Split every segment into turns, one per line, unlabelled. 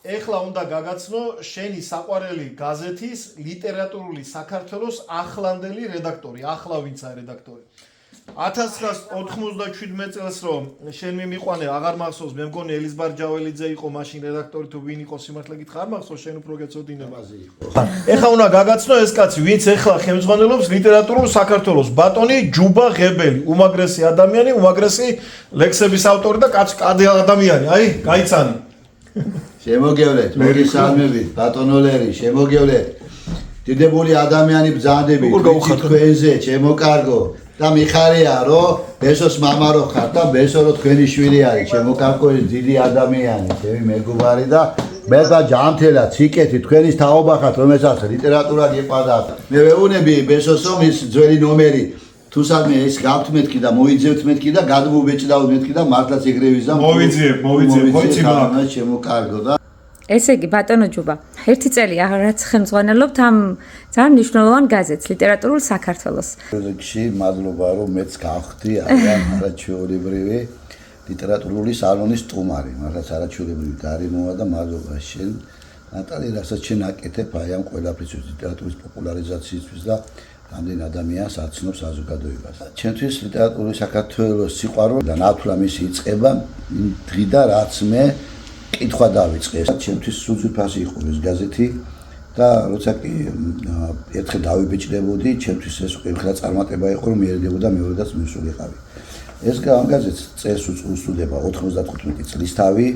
ეხლა უნდა გაგაცნო შენი საყვარელი გაზეთის ლიტერატურული საქართველოს ახლანდელი რედაქტორი, ახლა ვინცა რედაქტორი. 1997 წელს რომ შენ მიმიყვანე, აღარ მახსოვს, მე მგონი ელიზბარ ჯაველიძე იყო მაშინ რედაქტორი, თუ ვინ იყო სიმართლე გითხრა, არ მახსოვს, შენ უფრო გეცოდინება. ეხლა უნდა გაგაცნო ეს კაცი, ვინც ეხლა ხელმძღვანელობს ლიტერატურულ საქართველოს, ბატონი ჯუბა ღებელი, უმაგრესი ადამიანი, უმაგრესი ლექსების ავტორი და კადი ადამიანი, აი, გაიცანი.
შემოგევლეთ, მოგესალმებით, ბატონოლერი, შემოგევლეთ. დიდებული ადამიანი ბრძანდები, თქვენზე, ჩემო-კარგო და მიხარია, რომ ბესოს მამა რო ხარ და ბესო რო თქვენი შვილი არის, ჩემო-კარგო დიდი ადამიანი, ჩემი მეგობარი და მე და ჯანმრთელად, სიკეთი თქვენის თაობა ხართ, რომელსაც ლიტერატურა გიყვარდა. მე ვეუბნები ბესოსო ის ძველი ნომერი თუ სადმე ეს გავთ მეთქი და მოიძევთ მეთქი და გადმოვეჭდავთ მეთქი და მართლაც ეგრევიზა
მოვიძიებ ხოიცი ბლაკ
შემოკარგო და
ესე იგი ბატონო ჯუბა ერთი წელი რაღაც ხელმძღვანელობთ ამ ძალიან მნიშვნელოვან გაზეთს ლიტერატურულ საქართველოს.
პროექტში მადლობა რომ მეც გავხდი არაჩვეულებრივი ლიტერატურული სალონის სტუმარი, მართლაც არაჩვეულებრივი გარემოა და მადლობა შენ ნატალი რასაც შენ აკეთებ აი ამ ყველაფრის ლიტერატურის პოპულარიზაციისთვის და ამდენ ადამიანს აცნობს საზოგადოებას. ჩემთვის ლიტერატურული საქართველოს სიყვარული და ნათლა მისი იწყება დღიდან რაც მე კითხვა დავიწყე. ჩემთვის სუძვიფასი იყო ეს გაზეთი და როცა კი ერთხელ დავიბეჭდებოდი, ჩემთვის ეს ყველა წარმატება იყო რომ მიერდებოდა მეორედაც მივსულიყავი. ეს ამ გაზეთს წელს უსწრდება 95 წლის თავი.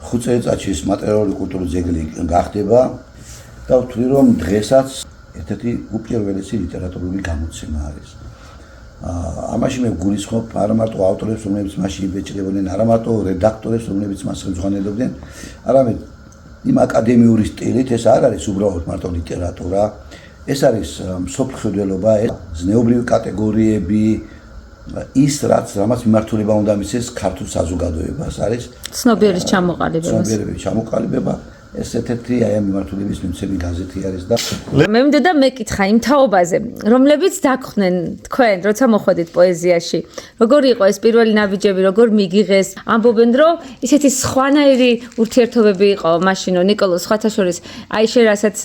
5 წელიწადში ეს მატერიალური კულტურის ძეგლი გახდება და ვთვლი რომ დღესაც ერთ-ერთი უპირველესი ლიტერატურული გამოცემა არის. ამაში მე გულისხმობ არა მარტო ავტორებს, რომლებიც მასში იბეჭდებოდნენ, არა მარტო რედაქტორებს, რომლებიც მას ხელმძღვანელობდნენ, არამედ იმ აკადემიური სტილით ეს არ არის უბრალოდ მარტო ლიტერატურა, ეს არის მსოფლმხედველობა, ზნეობრივი კატეგორიები, ის რამაც მიმართულება უნდა მისცეს ქართულ საზოგადოებას არის
ცნობიერების ჩამოყალიბება.
ცნობიერების ჩამოყალიბება. ეს ერთ-ერთი აი ამ მიმართულების მიმცემი გაზეთი არის და
მე მინდოდა მეკითხა იმ თაობაზე, რომლებიც დაგხვდნენ თქვენ, როცა მოხვედით პოეზიაში. როგორი იყო ეს პირველი ნაბიჯები, როგორ მიგიღეს? ამბობენ, რომ ისეთი სხვანაირი ურთიერთობები იყო მაშინო ნიკოლოზ ხვათაშორის, აი შენ რასაც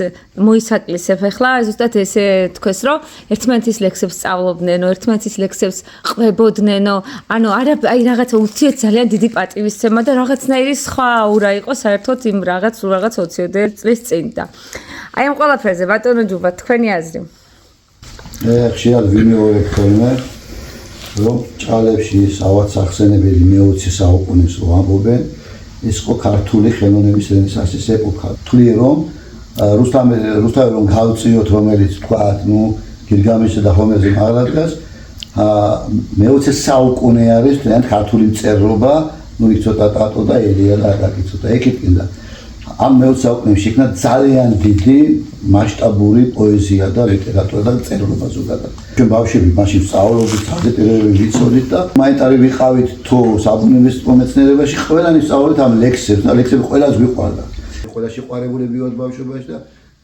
მოისაკლისებ ახლა, ზუსტად ესე თქვეს, რომ ერთმანეთის ლექსებს სწავლობდნენო, ერთმანეთის ლექსებს ყვებოდნენო, ანუ არა აი რაღაცა ურთიერთ ძალიან დიდი პატივისცემა და რაღაცნაირი სხვა აურა იყო საერთოდ იმ რაღაც 20 წლის წინ და აი ამ ყველაფერზე ბატონო ჯუბა თქვენი აზრი.
ხშირად ვიმეორებ ხოლმე რომ ჭალებში ავად სახსენებელი მე-20 საუკუნის რო ამბობენ ეს იყო ქართული ხელოვნების რენესანსის ეპოქა. თვლი რომ რუსთავი რომ გავწიოთ რომელიც თქვა ნუ გილგამეშზე და ჰომერზე მაღლა მე-20 საუკუნე არის ძალიან ქართული მწერლობა, ნუ იქ ცოტა ტატო და ელია და აკაკი ცოტა ეკითხინდა. ამ მე-20 საუკუნეში იქნა ძალიან დიდი მასშტაბური პოეზია და ლიტერატურა და წერილობა ზოგადად. ჩვენ ბავშვები მაშინ სწავლობდით, საზეპირები ვიცოდით და მაინტარი ვიყავით თუ საბუნებისმეტყველო მეცნიერებაში ყველანი სწავლობთ ამ ლექსებს და ლექსები ყველას გვიყვარდა. ყველა შეყვარებულები ვართ ბავშვობაში და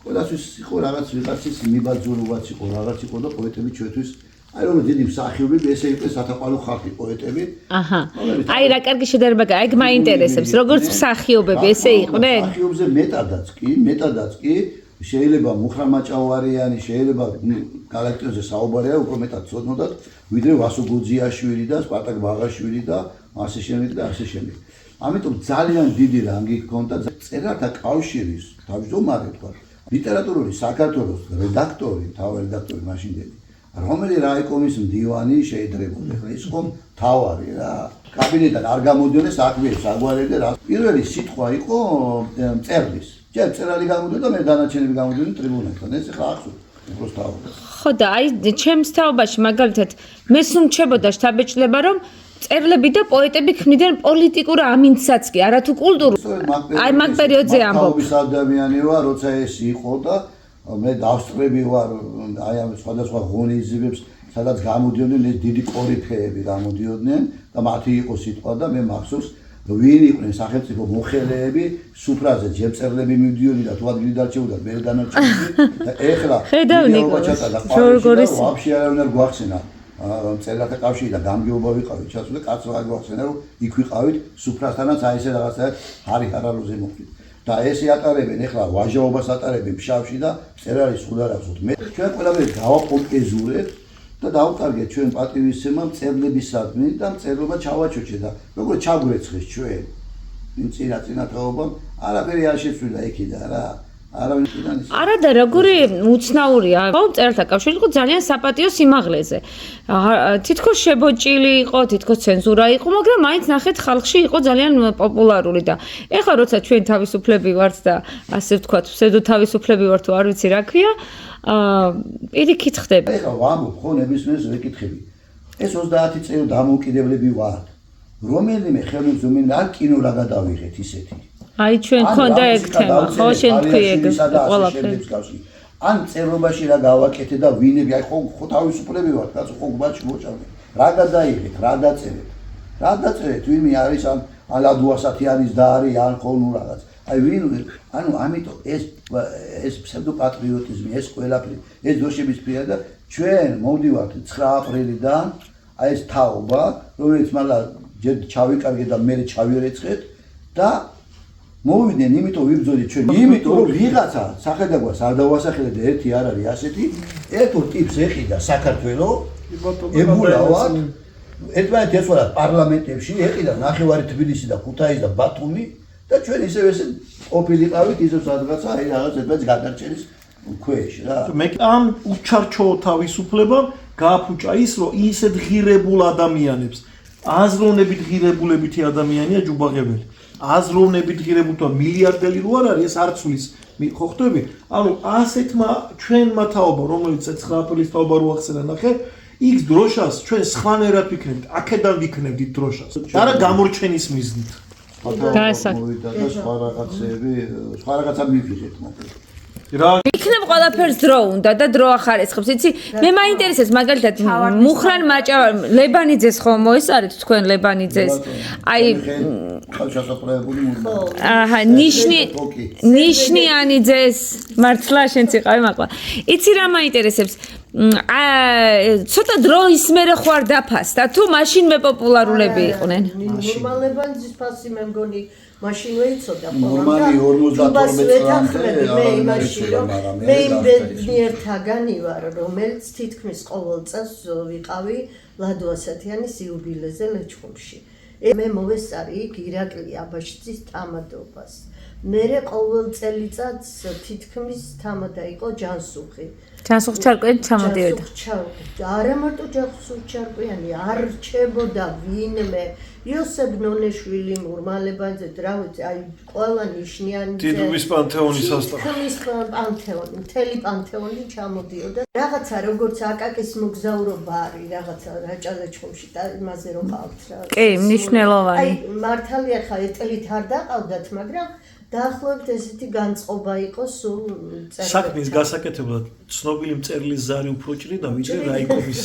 ყველასთვის იყო რაღაც ვიღაცის მიბაძურებაც იყო, რაღაც იყო და პოეტები ჩვენთვის აი რომ დიდი მსახიობები ესე იყო სათაყვანო ხალხი პოეტები.
აჰა. აი რა კარგი შედარება, აი მაინტერესებს, როგორც მსახიობები ესე იყვნენ?
მსახიობზე მეტადაც კი შეიძლება მუხრამაჭავარიანი, შეიძლება გალაქტიოზე საუბარია, უფრო მეტად ცოდნოდათ, ვიდრე ვასო გუძიაშვილი და სპარტაკ ბაღაშვილი და ასე შემდეგ და ასე შემდეგ. ამიტომ ძალიან დიდი რანგი ჰქონდა წერათა კავშირის თავმჯდომარე თქვა. ლიტერატურული საქართველოს რედაქტორი, თავი რედაქტორი მაშინდელი რომელი რაიკომის მდივანი შეიძლება ხა ის ხომ თავარი რა კაბინეტიდან არ გამოდიოდეს აკვირს აგვარებდა რა პირველი სიტყვა იყო მწერლის ჯერ მწერალი გამოდიოდა მე დანარჩენები გამოდიოდნენ ტრიბუნებთან ეს ხა ახსოვს უბრალოდ თავი
ხო და აი ჩემს თაობაში მაგალითად მე სუმჩებოდა შთაბეჭდილება რომ წერლები და პოეტები ქმნიდნენ პოლიტიკურ ამინდსაც კი არათუ კულტურულ აი მაგ პერიოდზე ამბობ
თავის ადამიანი ვარ როცა ეს იყო და მე დავსწრები ვარ აი ამ სხვადასხვა ღონისძიებებს სადაც გამოდიოდნენ ეს დიდი კორიფეები გამოდიოდნენ და მათი იყო სიტყვა და მე მახსოვს ვინ იყვნენ სახელმწიფო მოხელეები სუფრაზე ჯერწერლები მივდიოდნენ და თუ ადგილი დარჩებოდა მე დანარჩენები და ეხლა
ხედავ ნიკოლოზ
ვაფშე არავინ არ გვახსენა მწერალთა კავშირი და გამგეობა ვიყავით, ჩასული კაც რა გვახსენა რომ იქ ვიყავით სუფრასთანაც აი ესე რაღაცა ჰარი ჰარალოზე მოხდით. და ეს ატარებენ ახლა ვაჟაობას ატარებენ ფშავში და მწერალის სულ არ აქვს. მე ჩვენ ყველაფერი გავაკომპეზურებთ და დავკარგეთ ჩვენ პატივისცემა მწერლებისადმი და მწერლობა ჩავაჩოჩე და როგორ ჩაგვეცხეს ჩვენ იმ წინათაობამ არაფერი არ შეცვლილა იქიდან რა არავინ კიდანის
არა და როგორი უცნაურია ხო მწერალთა კავშირი იყო ძალიან საპატიო სიმაღლეზე თითქოს შებოჭილი იყო თითქოს ცენზურა იყო მაგრამ მაინც ნახეთ ხალხში იყო ძალიან პოპულარული და ეხლა როცა ჩვენ თავისუფლები ვართ და ასე ვთქვათ ფსევდო თავისუფლები ვართ თუ არ ვიცი რა ქვია პირიქით ხდება
ეხლა ვამბობ ხო ნებისმიერს ვეკითხები ეს 30 წელი დამოუკიდებლები ვართ რომელიმე ხელმძღვანელი არ კინო რა გადავიღეთ ისეთი
აი ჩვენ ქონდა ეგ თემა ხო შენ თქვი ეგ ყველაფერი
ან წერლობაში რა გავაკეთე და ვინები აი ხო თავისუფლები ვართ კაცო ხო გვაჩი მოჭამე რა გადაიღეთ რა დაწერეთ ვინმე არის ან ალადუასათიანის და არის ან ხო ნუ რაღაც აი ვინ ანუ ამიტომ ეს ფსევდო პატრიოტიზმი ეს ყველაფერი ეს დროშების ფერა და ჩვენ მოვდივართ 9 აპრილიდან აი ეს თაობა რომელიც მალე ჯერ ჩავიკარგეთ და მე ჩავიერეცხეთ და მოვიდნენ იმიტომ ვიბრძოლით ჩვენ იმიტომ რომ ვიღაცა სახედაგვას არ დავასახელეთ და ერთი არ არის ასეთი ერთო ტიპს ეყიდა საქართველოს ებულავად ერთმანეთ ესვარა პარლამენტებში ეყიდა ნახევარი თბილისი და ქუთაისი და ბათუმი და ჩვენ ისევ ესე ყოფილიყავით ისევ სადღაცა აი რაღაც ერთმანეთს გადარჩენის ქვეშ რა
მე ამ უჩარჩო თავისუფლებამ გააფუჭა ის რომ ისეთ ღირებულ ადამიანებს აზროვნებით ღირებულებითი ადამიანია ჯუბაღებელი აზროვნებით ღირებულთა მილიარდელი რო არ არის ეს არცulis ხო ხვდები ანუ ასეთმა ჩვენმა თაობა რომელიც 9 აპრილის თაობა რო ახსენა ნახე იქ დროშას ჩვენ სხვანაირად ვიქნებით აქედან ვიქნებდით დროშას და რა გამორჩენის მიზნით
მოვიდა და სხვა რაღაცები სხვა რაღაცა მივიღეთ მოკლედ
რა
იქნებ ყველაფერს დრო უნდა და დრო ახარესხებს იცი მე მაინტერესებს მაგალითად მუხრან მაჭავარ ლებანიძეს ხომ მოესწარეთ თქვენ ლებანიძეს აი
ხალხსაფრთხოებული
აჰა ნიშნიანიძეს მართლა შენც იყავი მაკლა იცი რა მაინტერესებს ცოტა დრო ის მერე ხوار დაფასდა თუ მაშინ მე პოპულარულები იყვნენ
ნორმალებანძის ფასი მე მგონი მაშინ ვეიცოდა
ნორმალი 52 წლამდე
მე იმაში რომ მე იმდენერთაგანი ვარ რომელიც თითქმის ყოველ წელს ვიყავი ლადო-ასათიანის იუბილეზე ლეჩხუმში მე მოვესწარი იქ ირაკლი აბაშიძის თამადობას მე ყოველ წელიწადს თითქმის თამადა იყო ჯანსუხი
ჯანსუხი ჩარკვიანი ჩამოდიოდა
არა მარტო ჯანსუხი ჩარკვიანი არ რჩებოდა ვინმე იოსებ ნონეშვილი მურმალებანძე რა ვიცი აი ყველა ნიშნიანი
დიდუბის პანთეონის სასტავი
თითქმის პანთეონი მთელი პანთეონი ჩამოდიოდა რაღაცა როგორც აკაკის მოგზაურობა არის რაღაცა რაჭა-ლეჩხუმში და იმაზე რომ ყავთ რა
კი მნიშვნელოვანი
აი მართალია ხა ეტლით არ დაყავდათ მაგრამ დაახლოებით ესეთი განწყობა იყო სულ
საქმის გასაკეთებლად ცნობილი მწერლის ზარი უფრო ჭრიდა ვიდრე რაიკოვის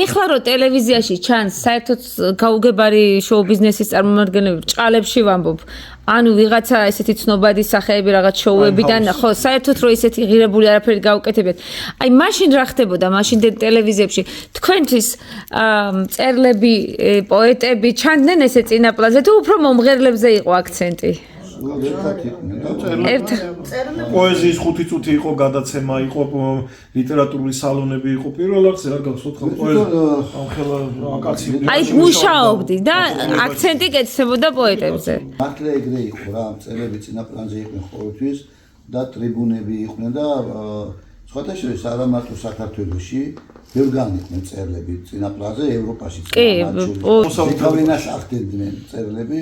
ეხლა რო ტელევიზიაში ჩანს საერთოდ გაუგებარი შოუ ბიზნესის წარმომადგენლები ჭყალებში ვამბობ ანუ ვიღაცა ესეთი ცნობადი სახეები რაღაც შოუებიდან ხო საერთოდ რო ისეთი ღირებული არაფერი გაუკეთებიათ აი მაშინ რა ხდებოდა მაშინ ტელევიზიებში თქვენთვის მწერლები პოეტები ჩანდნენ ესე წინაპლაზე თუ უფრო მომღერლებზე იყო აქცენტი ერთ
პოეზიის 5 წუთი იყო გადაცემა იყო ლიტერატურული სალონები იყო პირველ რიგში რა გასოთხალ პოეზია ხელა აკაცი
აი მუშაობდი და აქცენტი კეთდებოდა პოეტებზე
მართლა ეგრე იყო რა მწერლები წინაპლანზე იყვნენ ყოველთვის და ტრიბუნები იყვნენ და სხვათა შორის არა მარტო საქართველოში ბევრგან იყვნენ მწერლები წინაპლანზე ევროპაშიც თავენას ახდენდნენ მწერლები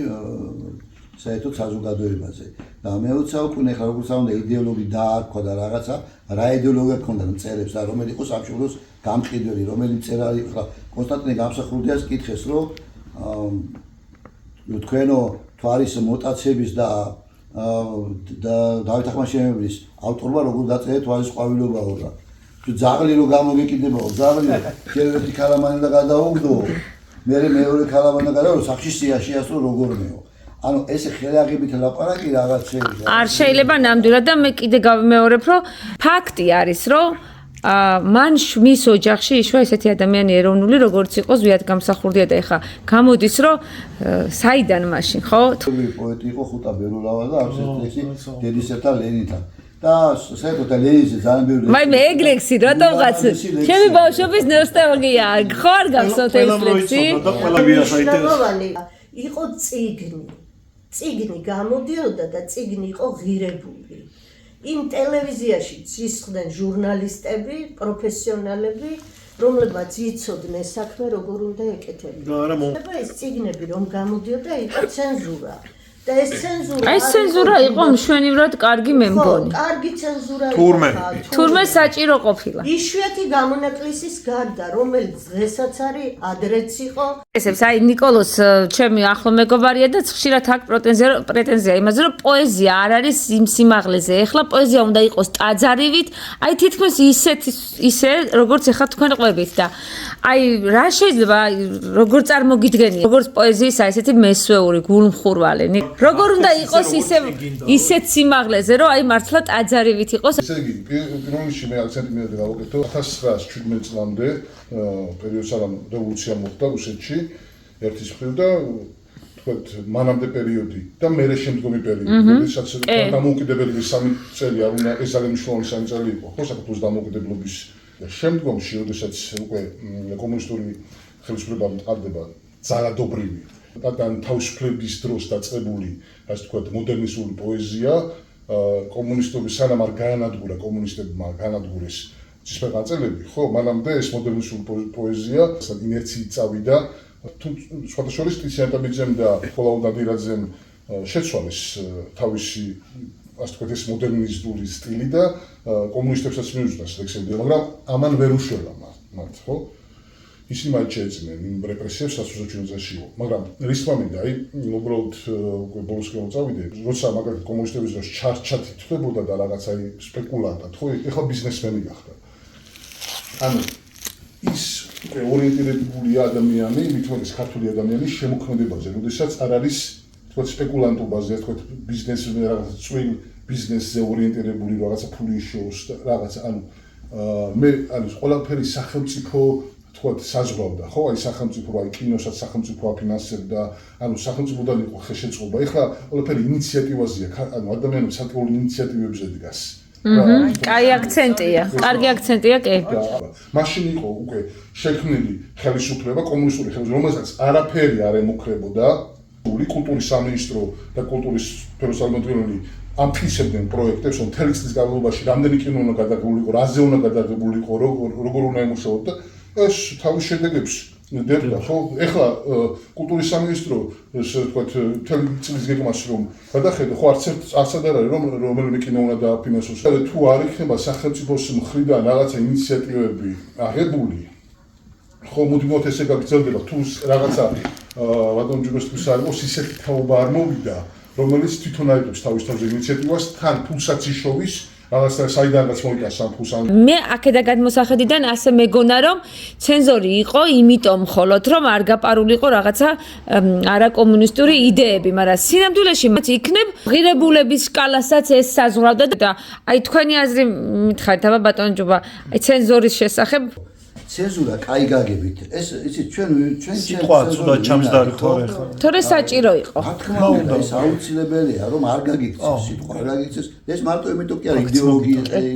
საერთოდ საზოგადოებაზე და მე-20 საუკუნე ხა როგორც უნდა იდეოლოგი დაარქვა და რაღაცა რა იდეოლოგია ქონდა მწერებს და რომელი იყო სამშობლოს გამყიდველი რომელი მწერალი ხა კონსტანტინე გამსახურდიას კითხეს რომ თქვენო თვარის მოტაცების და დავით ახმაშენებლის ავტორმა როგორ დაწერეთ თვარის ყვავილობაო და ძაღლი რო გამოგეკიდებაო ძაღლი ერთ ქალამანი და გადაუგდო მე მეორე ქალამანი და გადაუგდო სახში შეასრულო როგორმეო ანუ ესე ხელაღებით ლაპარაკი რაღაც შეიძლება
არ შეიძლება ნამდვილად და მე კიდე გავიმეორებ რომ ფაქტი არის რომ მან მის ოჯახში იშვა ესეთი ადამიანი ეროვნული, როგორც იყო ზვიად გამსახურდია და ეხა გამოდის, რომ საიდან მაშინ, ხო?
პოეტი იყო ხუტა ბერულავა და აქვს ეს დედისერთა ლენინთან. და საერთოდ ლენინზე ძალიან ბევრი
მე ეგლექსი რატომღაც ჩემი ბავშვობის ნოსტალგია ხო არ გახსოვთ ეს ლექსი?
იყო წიგნი გამოდიოდა და წიგნი იყო ღირებული. იმ ტელევიზიაში ცისხდნენ ჟურნალისტები, პროფესიონალები, რომლებმაც იცოდნენ საქმე როგორ უნდა ეკეთებინათ. ეს წიგნები რომ გამოდიოდა იყო ცენზურა. და ეს ცენზურა
იყო მშვენივრად კარგი მე მგონი.
კარგი ცენზურა
თურმე საჭირო ყოფილა.
იშვიათი გამონაკლისის გარდა, რომელიც დღესაც არის, ადრეც იყო.
ესეც აი ნიკოლოს ჩემი ახლო მეგობარია და ხშირად აქვს პრეტენზია იმაზე, რომ პოეზია არ არის იმ სიმაღლეზე. ეხლა პოეზია უნდა იყოს ტაძარივით, აი თითქმის ისე როგორც ეხლა თქვენ ყვებით და აი რა შეიძლება როგორ წარმოგიდგენია, როგორც პოეზიის აი ესეთი მესვეული, გულმხურვალი. როგორ უნდა იყოს ისეთ სიმაღლეზე, რომ აი მართლა ტაძარივით იყოს.
ესე იგი, პირველ რიგში მე აქცენტი მინდა გავაკეთო 1917 წლამდე პერიოდს არა რევოლუცია მოხდა რუსეთში ერთის მხრივ და თქვათ მანამდე პერიოდი და მერე შემდგომი პერიოდი, როდესაც დამოუკიდებელი 3 წელი არ უნდა ეს ძალიან მნიშვნელოვანი 3 წელი იყო, ხო საქართველოს დამოუკიდებლობის შემდგომში, როდესაც უკვე კომუნისტური ხელისუფლება მყარდება ძალადობრივი და თავისუფლების დროს დაწყებული, ასე ვთქვათ, მოდერნისტული პოეზია, კომუნისტური სანამ არ გაანადგურა კომუნისტებმა განადგურეს ცისფერყანწელები, ხო, მანამდე ეს მოდერნისტული პოეზია ინერციით წავიდა, თუ სხვათა შორის ტიციან ტაბიძემ და ნიკოლაუ ნადირაძემ შეცვალეს თავისი, ასე ვთქვათ, ეს მოდერნისტული სტილი და კომუნისტებსაც მიუძღვნეს ლექსები, მაგრამ ამან ვერ უშველა მათ, ხო? ისინი მათ შეეძინენ იმ რეპრესიებს, რაც რუსეთში იყო. მაგრამ რის თქმა მინდა, აი, უბრალოდ ბოლოსკენ წავიდე, როცა მაგალითად კომუნისტების დროს ჩარჩათი თვლებოდა და რაღაც აი სპეკულანტად, ხო, ეხლა ბიზნესმენი გახდა. ანუ ის ორიენტირებული ადამიანი, მithumetes ქართული ადამიანი შემოქმედებაზე, როდესაც არ არის, თქვათ, სპეკულანტობაზე, თქვათ, ბიზნესზე რაღაც წვრილ ბიზნესზე ორიენტირებული რაღაცა ფული შეოს და რაღაცა, ანუ მე ანუ ყველაფერი სახელმწიფო თქვათ საზღვრავდა, ხო, აი სახელმწიფო, აი კინოსაც სახელმწიფო აფინანსებდა, ანუ სახელმწიფოდან იყო ხელშეწყობა. ეხლა ყველაფერი ინიციატივაზეა, ანუ ადამიანები საკუთარ ინიციატივებზე დგას.
კაი აქცენტია, კარგი აქცენტია, კი.
მაშინ იყო უკვე შექმნილი ხელისუფლება, კომუნისტური ხელისუფლება, რომელსაც არაფერი არ ემუქრებოდა, კულტურის სამინისტრო და კულტურის სფეროს წარმომადგენლები ამფიცებდნენ პროექტებს, რომ მთელი წლის განმავლობაში რამდენი კინო უნდა გადაღებულიყო, რაზე უნდა გადაღებულიყო, როგორ უნდა ემუშაოდა. ეს თავის შედეგებს დებდა, ხო? ეხლა კულტურის სამინისტრო, ესე ვთქვათ, მთელი წლის გეგმას რომ გადახედო, ხო, არც არ არის რომ რომელიმე კინო უნდა დააფინანსოს. თუ არ იქნება სახელმწიფოს მხრიდან რაღაცა ინიციატივები აღებული, ხო, მუდმივად ესე გაგრძელდება, თუ რაღაცა ბატონ ჯუბესთვის არ იყოს ისეთი თაობა არ მოვიდა, რომელიც თვითონ აიღებს თავის თავზე ინიციატივას, თან ფულსაც იშოვის რაღაცა საიდანაც მოიტანს ამ ფულს.
მე აქედა გადმოსახედიდან ასე მეგონა რომ ცენზორი იყო იმიტომ მხოლოდ რომ არ გაპარულიყო რაღაცა არაკომუნისტური იდეები, მაგრამ სინამდვილეში მათ იქნებ ღირებულების სკალასაც ეს საზღვრავდა და აი თქვენი აზრი მითხარით აბა ბატონ ჯუბა, აი ცენზორის შესახებ
ცენზურა კაი გაგებით. ეს იცით ჩვენ
სიტყვა ცუდად ჩამსდარი თორე ხა.
თორე საჭირო იყო.
რა თქმა უნდა, ეს აუცილებელია რომ არ გაგიქცეს სიტყვა, არ გაგიქცეს. ეს მარტო იმიტომ კი არა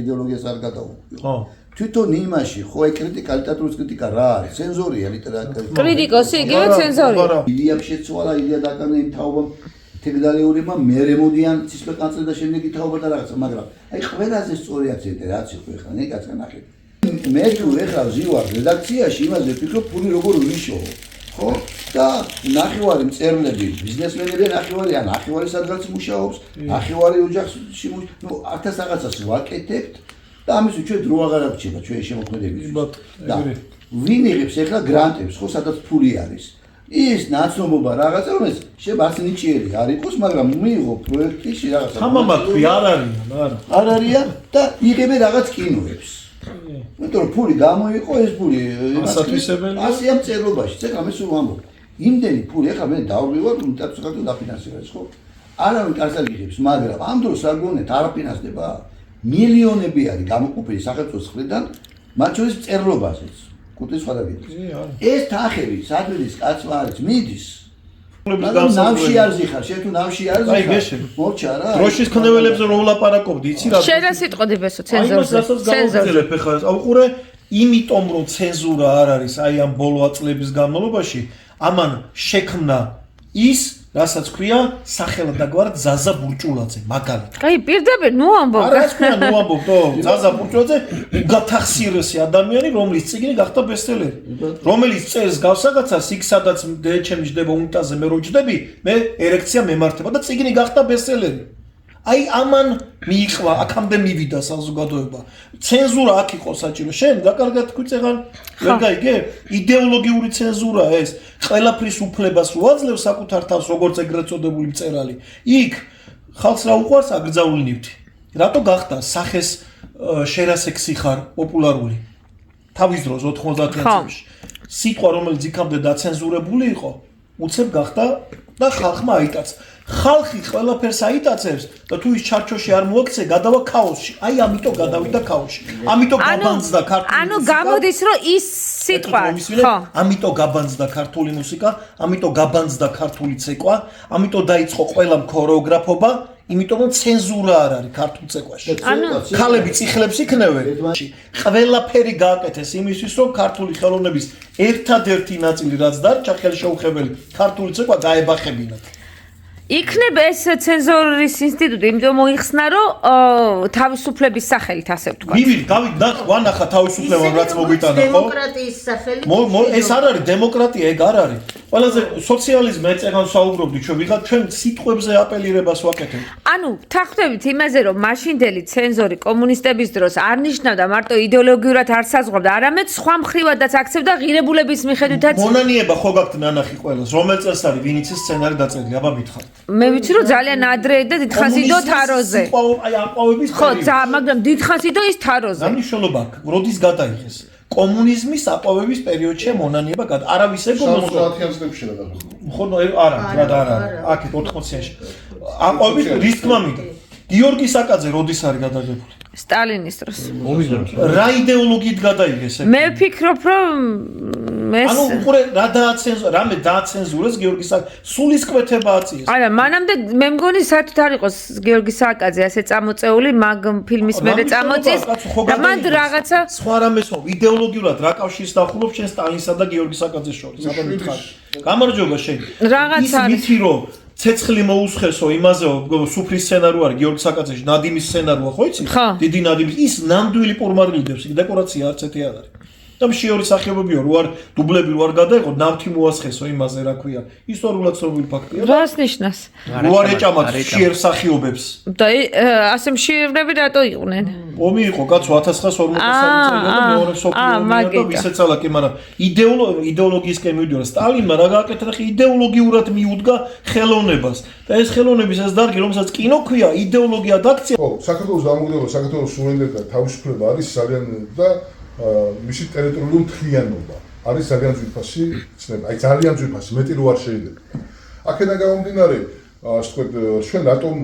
იდეოლოგიას არ გადაუხდიო.
ხო.
თვითონ იმაში, ხო, აი კრიტიკა, ლიტერატურის კრიტიკა რა არის? ცენზორია ლიტერატურის.
კრიტიკოსი იგივე ცენზორია.
ილია შეცვალა, ილია დაკარნა იმ თაობამ თეგდალეულებმა მერე მოდიან ცისფერყანწელს და შემდეგი თაობა და რაღაცა, მაგრამ აი ყველაზე სწორი აქცენტი რაც იყო ეხლა ნიკაცა ნახეთ. მე თუ ეხლა ვზივარ რედაქციაში, იმაზე ვფიქრობ, ფული როგორ ვიშო, ხო? და ნახევარი მწერლები, ბიზნესმენები ნახევარი, ან ნახევარი სადღაც მუშაობს, ნახევარი ოჯახში, ნუ 1000 რაღაცას ვაკეთებთ და ამისთვის ჩვენ დრო აღარ აღჭება ჩვენი შემოქმედებისთვის. და ვინ იღებს ეხლა გრანტებს, ხო, სადაც ფული არის? ის ნაცნობობა რაღაცა, რომელიც შეიძლება არც ნიჭიერი არ იყოს, მაგრამ მიიღო პროექტი რაღაცა.
თამამაქვი არ არიან, არა.
არ არიან და იღებენ რაღაც კინოებს. იმიტომ რომ ფული გამოიყო, ეს ფული
ასათვისებელია.
ასია მწერლობაში, ეხლა მე სულ ვამბობ. იმდენი ფული ეხლა მე დავღვივარ, უნიტარსაკადო დაფინანსებას, ხო? არავინ კარს არ იღებს, მაგრამ ამ დროს რა გონეთ, არ აფინანსდება. მილიონები არის გამოყოფილი სახელმწიფოს მხრიდან მათ შორის მწერლობაზეც კუტის სხვადასხვა. ეს თახები სადვილის კაცმა არის მიდის. ნავში არ ზიხარ, შენ თუ ნავში არ ზიხარ. მორჩა რა.
დროშის ქნეველებზე რო ვლაპარაკობდი, იცი რა?
შენ რა სიტყვები ბესო ცენზორზე?
ცენზორზე ფეხა. აუყურე, იმიტომ რომ ცენზურა არ არის აი ამ ბოლო აწლების განმავლობაში, ამან შექმნა ის რასაც ქვია სახელად დაგვარად ზაზა ბურჭულაძე მაგალითად.
აი პირდაპირ ნუ ამბობ.
არა ის ქვია ნუ ამბობ, ზაზა ბურჭულაძე უგათახსიერესი ადამიანი, რომლის წიგნი გახდა ბესტსელერი. რომელიც წერს გავსაგაცას იქ სადაც დეჩემი ჯდება უნიტაზე მე რო ჯდები, მე ერექცია მემართება და წიგნი გახდა ბესტსელერი. აი ამან მიიყვა, აქამდე მივიდა საზოგადოება. ცენზურა აქ იყო საჭირო. შენ დაკარგად გვიწეღან ვერ გაიგე? იდეოლოგიური ცენზურა ეს. ყველაფრის უფლებას რო აძლევს საკუთარ თავს, როგორც ეგრეთ წოდებული მწერალი. იქ ხალხს რა უყვარს აგრძაული ნივთი. რატო გახდა სახეს შერასექსი ხარ პოპულარული? თავის დროს 90-იან წლებში. სიტყვა რომელიც იქამდე დაცენზურებული იყო, უცებ გახდა და ხალხმა აიტაცა. ხალხი ყველაფერს აიტაცებს და თუ ის ჩარჩოში არ მოაქცე, გადავა ქაოსში. აი ამიტომ გადავიდა ქაოსში. ამიტომ გაბანძდა ქართული მუსიკა.
ანუ გამოდის რომ ის სიტყვა, ხო.
ამიტომ გაბანძდა ქართული მუსიკა, ამიტომ გაბანძდა ქართული ცეკვა, ამიტომ დაიწყო ყველამ ქორეოგრაფობა, იმიტომ რომ ცენზურა არ არის ქართულ ცეკვაში. ქალები წიხლებს იქნევენ. ყველაფერი გააკეთეს იმისთვის, რომ ქართული ხელოვნების ერთადერთი ნაწილი რაც დარჩა ხელშეუხებელი ქართული ცეკვა გაებახებინათ.
იქნება ეს ცენზორის ინსტიტუტი, იმიტომ მოიხსნა, რომ თავისუფლების სახელით ასე ვთქვა.
მივიდ, ვანახა თავისუფლებამ რაც მოგვიტანა, ხო?
დემოკრატიის სახელით.
ეს არ არის დემოკრატია, ეგ არ არის. ყველაზე სოციალიზმი ეწეღან საუბრობდით, რომ ვიღაც ჩვენ სიტყვებზე აპელირებას ვაკეთებთ.
ანუ თანხმდებით იმაზე, რომ მაშინდელი ცენზორი კომუნისტების დროს არ ნიშნავდა მარტო იდეოლოგიურად არ საზღვრობდა, არამედ სხვა მხრივადაც აქცევდა ღირებულების მიხედვითაც.
მონანიება ხო გაქვთ ნანახი ყველას, რომელ წელს არის ვინიცის სცენარი დაწერილი, აბა მითხარ.
მე ვიცი რომ ძალიან ადრე და დიდხანს იდო თაროზე.
აი აყვავების
ხო, მაგრამ დიდხანს იდო ის თაროზე.
გამნიშნულობა აქვს, როდის გადაიღეს? კომუნიზმის აყვავების პერიოდში მონანიება არავის ეგონოს
70-იან წლებში რა დაგვიგო.
ხო, არა. აქეთ 80-იანში. აყვავების რის თქმა მინდა. გიორგი საკაძე როდის არის გადაღებული?
სტალინის დროს.
რა იდეოლოგიით გადაიღეს ეგ?
მე ვფიქრობ რომ ეს
ანუ უყურე რა რამე დააცენზურეს გიორგი საკაძე სულის კვეთება აწიეს.
არა, მანამდე მე მგონი საერთოდ არ იყოს გიორგი საკაძე ასე წამოწეული მაგ ფილმის მერე წამოწეს და მან რაღაცა
სხვა რამეს იდეოლოგიურად რა კავშირს დახულობ შენ სტალინსა და გიორგი საკაძეს შორის? აბა მითხარ. გამარჯობა შენ.
რაღაც არის.
ის ვიცი რომ ცეცხლი მოუსხესო იმაზეო სუფრის სცენარო არის გიორგი საკაძეში ნადიმის სცენაროა ხო იცი? დიდი ნადიმის ის ნამდვილი პორმარილდებს იქ დეკორაცია არც ერთი არ არის. და მშიორი სახეობებია რო არ დუბლები რო არ გადაიყო ნავთი მოასხესო იმაზე რა ქვია ისტორიულად ცნობილი ფაქტია.
რას ნიშნავს?
რო არ ეჭამათ მშიერ სახეობებს.
და ასე მშიერები რატო იყვნენ?
ომი იყო კაცო 1943 წელს და მეორე მსოფლიო ომია და ვისეცალა კი მაგრამ იდეოლოგიისკენ მივიდოდა სტალინმა რა გააკეთა და იდეოლოგიურად მიუდგა ხელოვნებას და ეს ხელოვნების ეს დარგი რომელსაც კინო ქვია იდეოლოგია დაქცია.
ხო, საქართველოს დამოუკიდებლობა, საქართველოს სუვერენიტეტი და თავისუფლება არის ძალიან და მისი ტერიტორიული მთლიანობა არის ძალიან ძვირფასი ცნება. აი ძალიან ძვირფასი, მეტი რო არ შეიძლება. აქედან გამომდინარე, ასე ვთქვათ, ჩვენ რატომ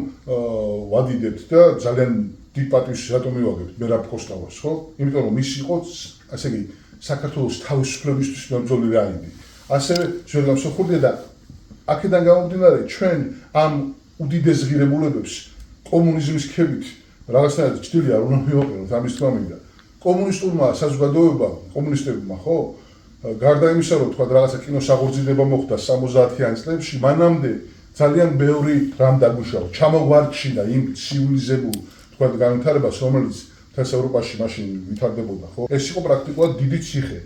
ვადიდებთ და ძალიან დიდ პატივს რატომ მივაგებთ მერაბ კოსტავას, ხო? იმიტომ რომ ის იყო, ასე იგი, საქართველოს თავისუფლებისთვის მებრძოლი რაიდი. ასევე ჩვენ გამსახურდია და აქედან გამომდინარე, ჩვენ ამ უდიდეს ღირებულებებს კომუნიზმის ქებით რაღაცნაირად ჭრილი არ უნდა მივაყენოთ, ამის თქმა მინდა. კომუნისტურმა საზოგადოებამ, კომუნისტებმა, ხო? გარდა იმისა, რომ თქვა რაღაცა კინოს აღორძინება მოხდა 70-იან წლებში, მანამდე ძალიან ბევრი რამ დაგვიშალა. ჩამოგვარჩინა იმ ცივილიზებულ, თქვა განვითარებას, რომელიც მთელს ევროპაში მაშინ ვითარდებოდა, ხო? ეს იყო პრაქტიკულად დიდი ციხე.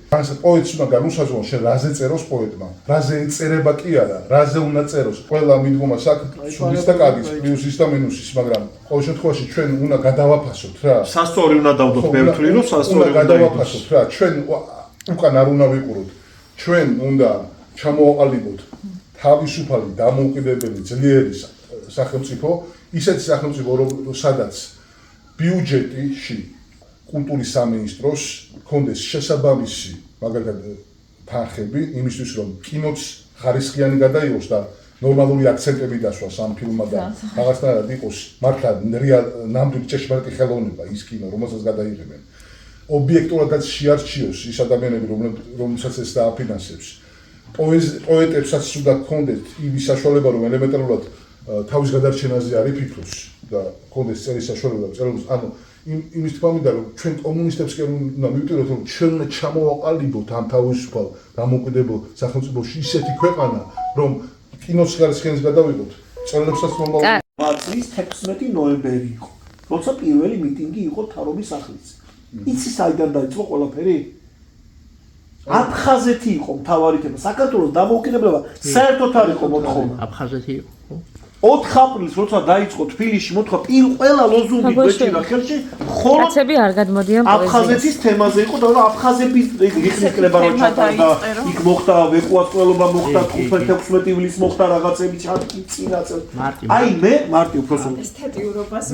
პოეტს უნდა განუსაზღვროს, შენ რაზე წეროს პოეტმა, რაზე ეწერება კი არა, რაზე უნდა წეროს. ყველა მიდგომას აქ სულის და კაგის, პლუსის და მინუსის, მაგრამ ყოველ შემთხვევაში ჩვენ უნდა გადავაფასოთ რა.
სასწორი უნდა დავდოთ, მე ვთვლი რომ სასწორი
უნდა გადავაფასოთ რა. ჩვენ უკან არ უნდა ვიყუროთ. ჩვენ უნდა ჩამოვაყალიბოთ თავისუფალი, დამოუკიდებელი, ძლიერი სახელმწიფო, ისეთი სახელმწიფო, სადაც ბიუჯეტში კულტურის სამინისტროს კონდეს შესაბამისი მაგალითად თანხები იმისთვის რომ კინოც ხარისხიანი გადაიღოს და ნორმალური აქცენტები დასვას ამ ფილმმა და რაღაცნაირად იყოს მართლა ნამდვილი ჭეშმარიტი ხელოვნება ის კინო რომელსაც გადაიღებენ ობიექტურადაც შეარჩიოს ის ადამიანები, რომლებსაც ეს დააფინანსებს. პოეტებსაც უნდა გქონდეთ იმის საშუალება, რომ ელემენტარულად თავის გადარჩენაზე არ იფიქროს და გქონდეს წერის საშუალება, წერილობს, ანუ იმის თქმა მინდა, რომ ჩვენ კომუნისტებს კი უნდა მივიტიროთ, რომ ჩვენ უნდა ჩამოვაყალიბოთ ამ თავისუფალ დამოუკიდებელ სახელმწიფოში ისეთი ქვეყანა, რომ კინოს ხარისხენს გადავიღოთ, წერილებსაც მომავალ
წლის 16 ნოემბერი იყო, როცა პირველი მიტინგი იყო თავრობის სახლის. იცი საიდან დაიწყო ყველაფერი? აფხაზეთი იყო მთავარი თემა. საქართველოს დამოუკიდებლობა საერთოდ არ იყო მოთხოვნა.
აფხაზეთი იყო.
4 აპრილს როცა დაიწყო თბილისში მოთხოვნა, ყველა ლოზუნგი გვეჭირა ხელში, ხოლო
კაცები არ გადმოდიან პოეზიას.
აფხაზეთის თემაზე იყო და აფხაზების რიცხლება რო ჩატარდა, იქ მოხდა ევაკუაციელობა, მოხდა 15-16 ივლისს მოხდა რაღაცები წინაწელ. აი მე მარტი უფროსო.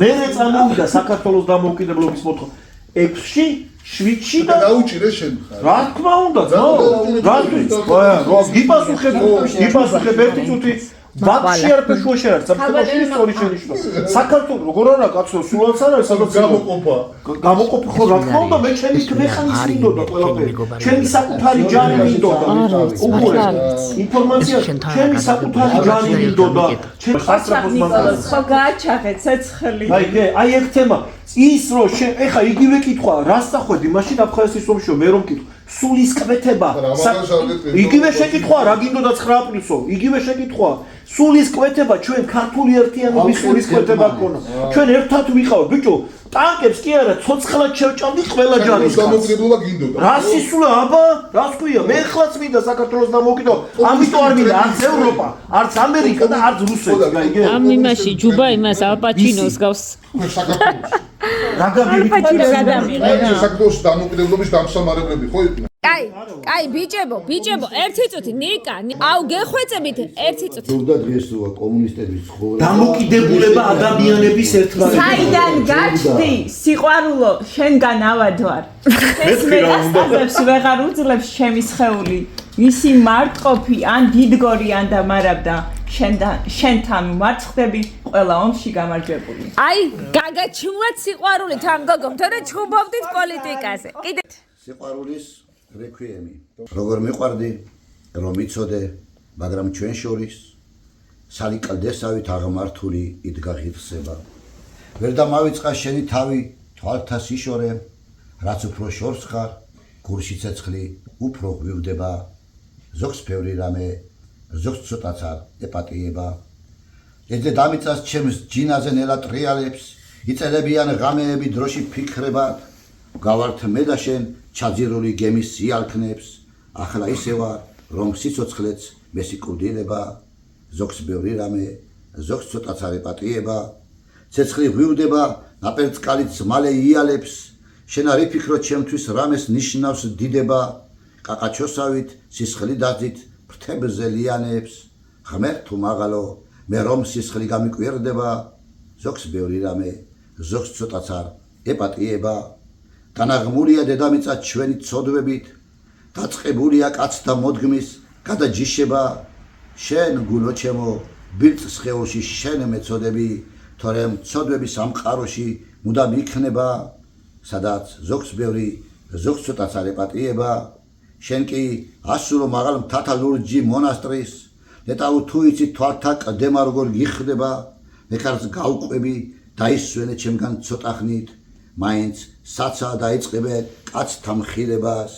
მე წამოვიდა საქართველოს დამოუკიდებლობის მოთხოვნა 6-ში 7-ში და
დაუჭირე შენ ხარ.
რა თქმა უნდა, რატომ? გიპასუხებ ერთი წუთი ვაფშე არ ფშუაშე არ საფრთხეში სწორი შენიშნო. საქართველოს როგორ არა კაცო, სულაც არ არის სადაც გამოყოფა ხო რა თქმა უნდა მე ჩემი მექანიზმი მინდოდა ყველაფერი. ჩემი საკუთარი ჯარი მინდოდა. უყურე ინფორმაცია ჩემი საკუთარი ჯარი მინდოდა. ჩემი სასწრაფოს მაგას.
ხო გააჩაღე ცეცხლი.
აი ეგ თემა ის რო ეხა იგივე კითხვა რას წახვედი მაშინ აფხაზეთის ომში მე რომ კითხო სულის კვეთება იგივე შეკითხვა რა გინდოდა 9 აპრილსო იგივე შეკითხვა სულის კვეთება ჩვენ ქართული ერთიანობის სულის კვეთება გქონა ჩვენ ერთად ვიყავ ბიჭო ტანკებს კი არა ცოცხლად შევჭამდი ყველა ჯარის
დამოუკიდებლობა გინდოდა
რა სისულა აბა რას ქვია მე ხლაც მინდა საქართველოს დამოუკიდებლობა ამიტომ არ მინდა არც ევროპა არც ამერიკა და არც რუსეთი გაიგე
ამ იმაში ჯუბა იმას ალპაჩინოს გავს
საქართველოს
რა გაგიბით
საქართველოს დამოუკიდებლობის დამსამარებლები ხო იყვნენ
კაი ბიჭებო ერთი წუთი ნიკა აუ გეხვეწებით ერთი წუთი
თუნდა დღეს როა კომუნისტების ცხოვრება
დამოკიდებულება ადამიანების ერთმანეთთან
საიდან გაჩდი სიყვარულო შენგან ავადვარ ეს მე ასწავლებს ვეღარ უძლებს ჩემი სხეული ისი მარტყოფი ან დიდგორი ან დამარაბდა შენთან მარცხდები ყველა ომში გამარჯვებული
აი გაგაჩუმლად სიყვარულით ამ გოგომ თორე ჩუბობდით პოლიტიკაზე კიდე
სიყვარულის რექვიემი როგორ მიყვარდი რომ იცოდე მაგრამ ჩვენ შორის სალიკალდესავით აღმართული იდგა ღირსება ვერ დამავიწყა შენი თავი თვალთა სიშორე რაც უფრო შორს ხარ გურში ცეცხლი უფრო გვივდება ზოგს ბევრი რამე ზოგს ცოტაც არ ეპატიება ეძე დამიწას ჩემს ჯინაზე ნელა ტრიალებს იწელებიან ღამეები დროში ფიქრებად გავართ მე და შენ ჩაძირული გემის სიალქნებს ახლა ისევა რომ სიცოცხლეც მესიკუდილება ზოგს ბევრი რამე ზოგს ცოტაც არ ეპატიება ცეცხლი ღვივდება ნაპერწკალიც მალე იალებს შენ არ იფიქრო ჩემთვის რამეს ნიშნავს დიდება კაკაჩოსავით სისხლი დაძით ფრთებზე ლიანებს ღმერთ თუ მაღალო მე რომ სისხლი გამიკვირდება ზოგს ბევრი რამე ზოგს ცოტაც არ ეპატიება განაღმულია დედამიწა ჩვენი ცოდვებით დაწყებულია კაცთა მოდგმის გადაჯიშება შენ გულო ჩემო ბილწ სხეულში შენ მეწოდები თორემ ცოდვების ამყაროში მუდამ იქნება სადაც ზოგს ბევრი ზოგს ცოტაც არ ეპატიება შენ კი ასულო მაღალ მთათა ლურჯი მონასტრის ნეტავ თუ იცი თვალთა ყდემა როგორ გიხდება მეკარს გავყვები დაისვენე ჩემგან ცოტა ხნით მაინც საცა დაიწყებე კაცთა მხილებას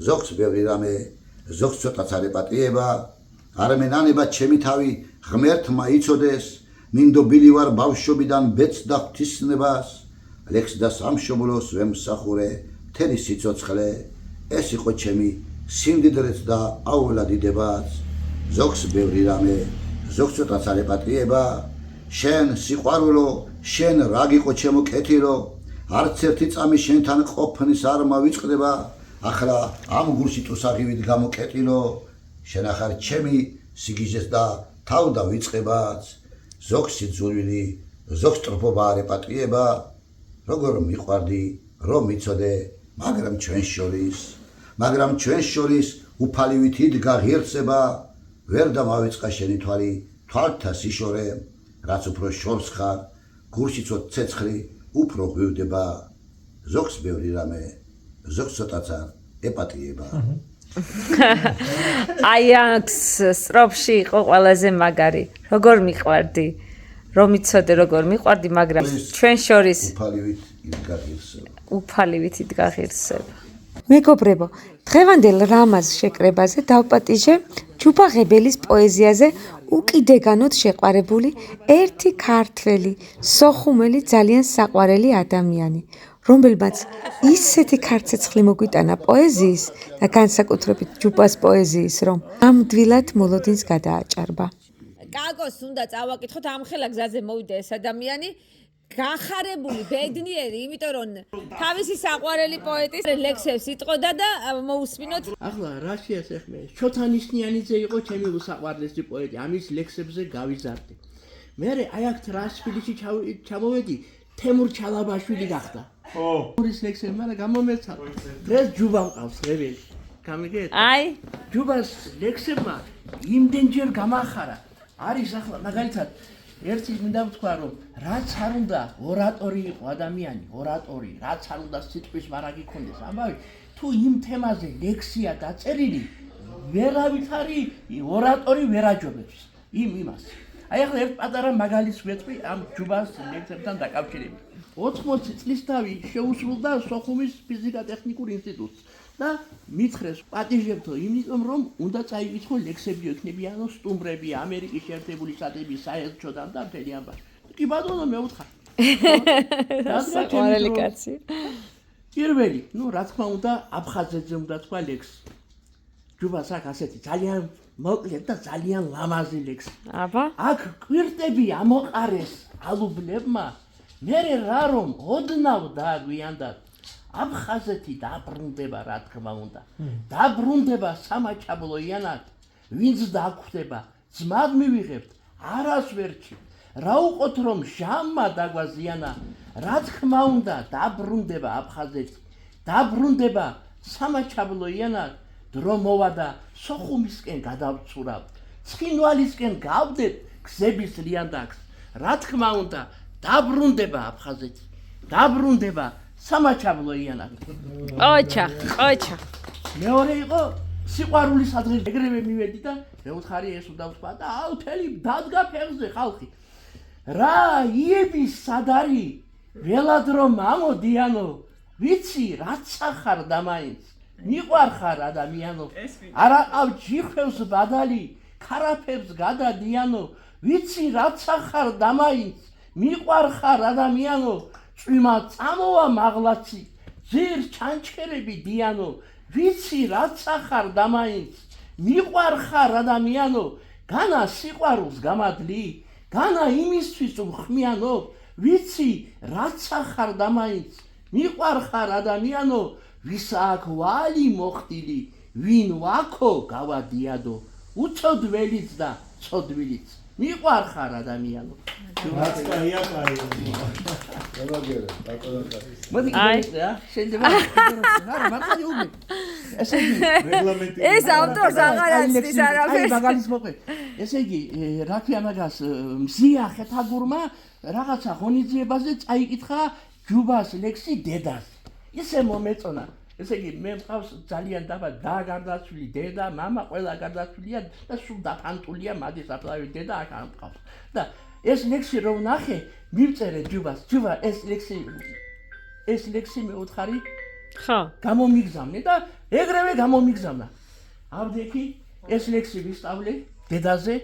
ზოგს ბევრი რამე ზოგს ცოტაც არ ეპატიება არ მენანება ჩემი თავი ღმერთმა იცოდეს მინდობილი ვარ ბავშვობიდან ბეწ და ღვთისნებას ლექს და სამშობლოს ვემსახურე მთელი სიცოცხლე ეს იყო ჩემი სიმდიდრეც და აულადიდებაც ზოგს ბევრი რამე ზოგს ცოტაც არ ეპატიება შენ სიყვარულო შენ რა გიყო ჩემო კეთილო არც ერთი წამი შენთან ყოფნის არ მავიწყდება ახლა ამ გულში ტუსაღივით გამოკეტილო შენ ახარ ჩემი სიგიჟეს და თავ დავიწყებაც ზოგს სიძულვილი ზოგს ტრფობა არ ეპატიება როგორ მიყვარდი რომ მიცოდე მაგრამ ჩვენ შორის უფალივით იდგა ღირსება ვერ დამავიწყა შენი თვალი თვალთა სიშორე რაც უფრო შორს ხარ გურში ცეცხლი უფრო ღვივდება ზოგს ბევრი რამე ზოგ ცოტაც არ ეპატიება.
აიაქს სტროფში იყო ყველაზე მაგარი. როგორ მიყვარდი? რომ იცოდე როგორ მიყვარდი, მაგრამ ჩვენ შორის
უფალივით იდგა ღირსება.
უფალივით იდგა ღირსება. მეგობრებო, დღევანდელ რამაზ შეკრებაზე დავპატიჟე ჯუბაღებელის პოეზიაზე უკიდეგანოდ შეყვარებული ერთი ქართველი, სოხუმელი ძალიან საყვარელი ადამიანი, რომელმაც ისეთი ქარცეცხლი მოგვიტანა პოეზიის და განსაკუთრებით ჯუბას პოეზიის, რომ ამდვილად მოლოდინს გადააჭარბა.
კაკოს უნდა წავაკითხოთ ამხელა გზაზე მოვიდა ეს ადამიანი გახარებული ბედნიერი, იმიტომ რომ თავისი საყვარელი პოეტის ლექსებს იტყოდა და მოусმინოთ.
ახლა რა შეასახმე? შოთანიშნიანიძე იყო ჩემი უსაყვარლესი პოეტი, ამის ლექსებზე გავიზარდი. მე აი აქ რასფილიში ჩამოვედი, თემურ ჩალაბაშვილი გახდა. პურის ლექსები, მაგრამ გამომეცა. დღეს ჯუბა მყავს ღეველი. გამიგეთ?
აი,
ჯუბას ლექსებმა იმდენჯერ გამახარა. არის ახლა მაგალითად ერთი მინდა ვთქვა რომ რაც არ უნდა ორატორი იყო ადამიანი, ორატორი, რაც არ უნდა სიტყვის მარაგი ქონდეს. ამბავი თუ იმ თემაზე ლექსია დაწერილი, ვერავით არის ორატორი ვერაჯობებს იმას. აი ახლა ერთ პატარა მაგალითს ვეთქვი ამ ჯუბას ლექსებთან დაკავშირებით. 80 წლის თავი შეუსრულდა სოხუმის ფიზიკა-ტექნიკურ ინსტიტუტს და მითხრეს პატიჟებთო, იმიტომ რომ უნდა წაიკითხო ლექსები, ექნებიანო სტუმრები, ამერიკის შეერთებული შტატების საელჩოდან და მთელი ამბავი. კი ბატონო, მე ვუთხარ.
საყვარელი კაცი.
პირველი, რა თქმა უნდა, აფხაზეთზე უნდა თქვა ლექსი. ჯუბას აქ ასეთი ძალიან მოკლედ და ძალიან ლამაზი ლექსი.
აბა,
აქ კვირტები ამოყარეს ალუბლებმა, მერე რა რომ ოდნავ დააგვიანდათ. აფხაზეთი დაბრუნდება, რა თქმა უნდა. დაბრუნდება სამაჩაბლოიანად, ვინც დაგვხდება, ძმად მივიღებთ, არას ვერჩი. რა უყოთ რომ ჟამმა დაგვაზიანა, რა თქმა უნდა, დაბრუნდება აფხაზეთი. დაბრუნდება სამაჩაბლოიანად, დრო მოვადა, სოხუმისკენ გადავცურავ. ცხინვალისკენ გავდეთ გზების ლიანდაგს. რა თქმა უნდა, დაბრუნდება აფხაზეთი. დაბრუნდება სამაჩაბლოიანად.
ოჩა, ოჩა.
მეორე იყო სიყვარულის ადრე ეგრევე მივედი და მე ვთხარი ეს უნდა ვთქვა და ალფელი დადგა ფეხზე ხალხი. რა იების სადარი ველად რომ ამოდიანო, ვიცი რაც ახარ და მაინც მიყვარხარ ადამიანო. არაყავ ჯიხვებს ბადალი, ქარაფებს გადადიანო, ვიცი რაც ახარ და მაინც მიყვარხარ ადამიანო. წვიმა წამოვა მაღლაცი, ძირ ჩანჩქერები დიანო, ვიცი რაც ახარ და მაინც მიყვარხარ ადამიანო. განა სიყვარულს გამადლი, განა იმისთვის ვხმიანობ, ვიცი რაც ახარ და მაინც მიყვარხარ ადამიანო. ვის აქ ვალი მოხდილი, ვინ ვაქო გავადიადო, უცოდველიც და ცოდვილიც მიყვარხარ ადამიანო.
რაც კაია, კაია.
მოდი რა, შეიძლება რა მართალი უგე. ესე იგი,
რეგლამენტი.
ეს ავტორს აღარ აცდის არაფერს.
აი მაგალის მოყე. ესე იგი, რა ქვია მაგას, მზია ხეთაგურმა რაღაცა ღონისძიებაზე წაიკითხა ჯუბას ლექსი დედას. ისე მომეწონა. ესე იგი, მე მყავს ძალიან დაბა და გარდაცვლილი დედა, მამა ყველა გარდაცვლილია და სულ დაფანტულია მადის აფლავი დედა აქ არ მყავს. და ეს ლექსი რომ ნახე, მივწერე ჯუბას. ჯუბა, ეს ლექსი მე ვუთხარი,
ხო.
გამომიგზავნე და ეგრევე გამომიგზავნა. ავდექი, ეს ლექსი ვისწავლე დედაზე.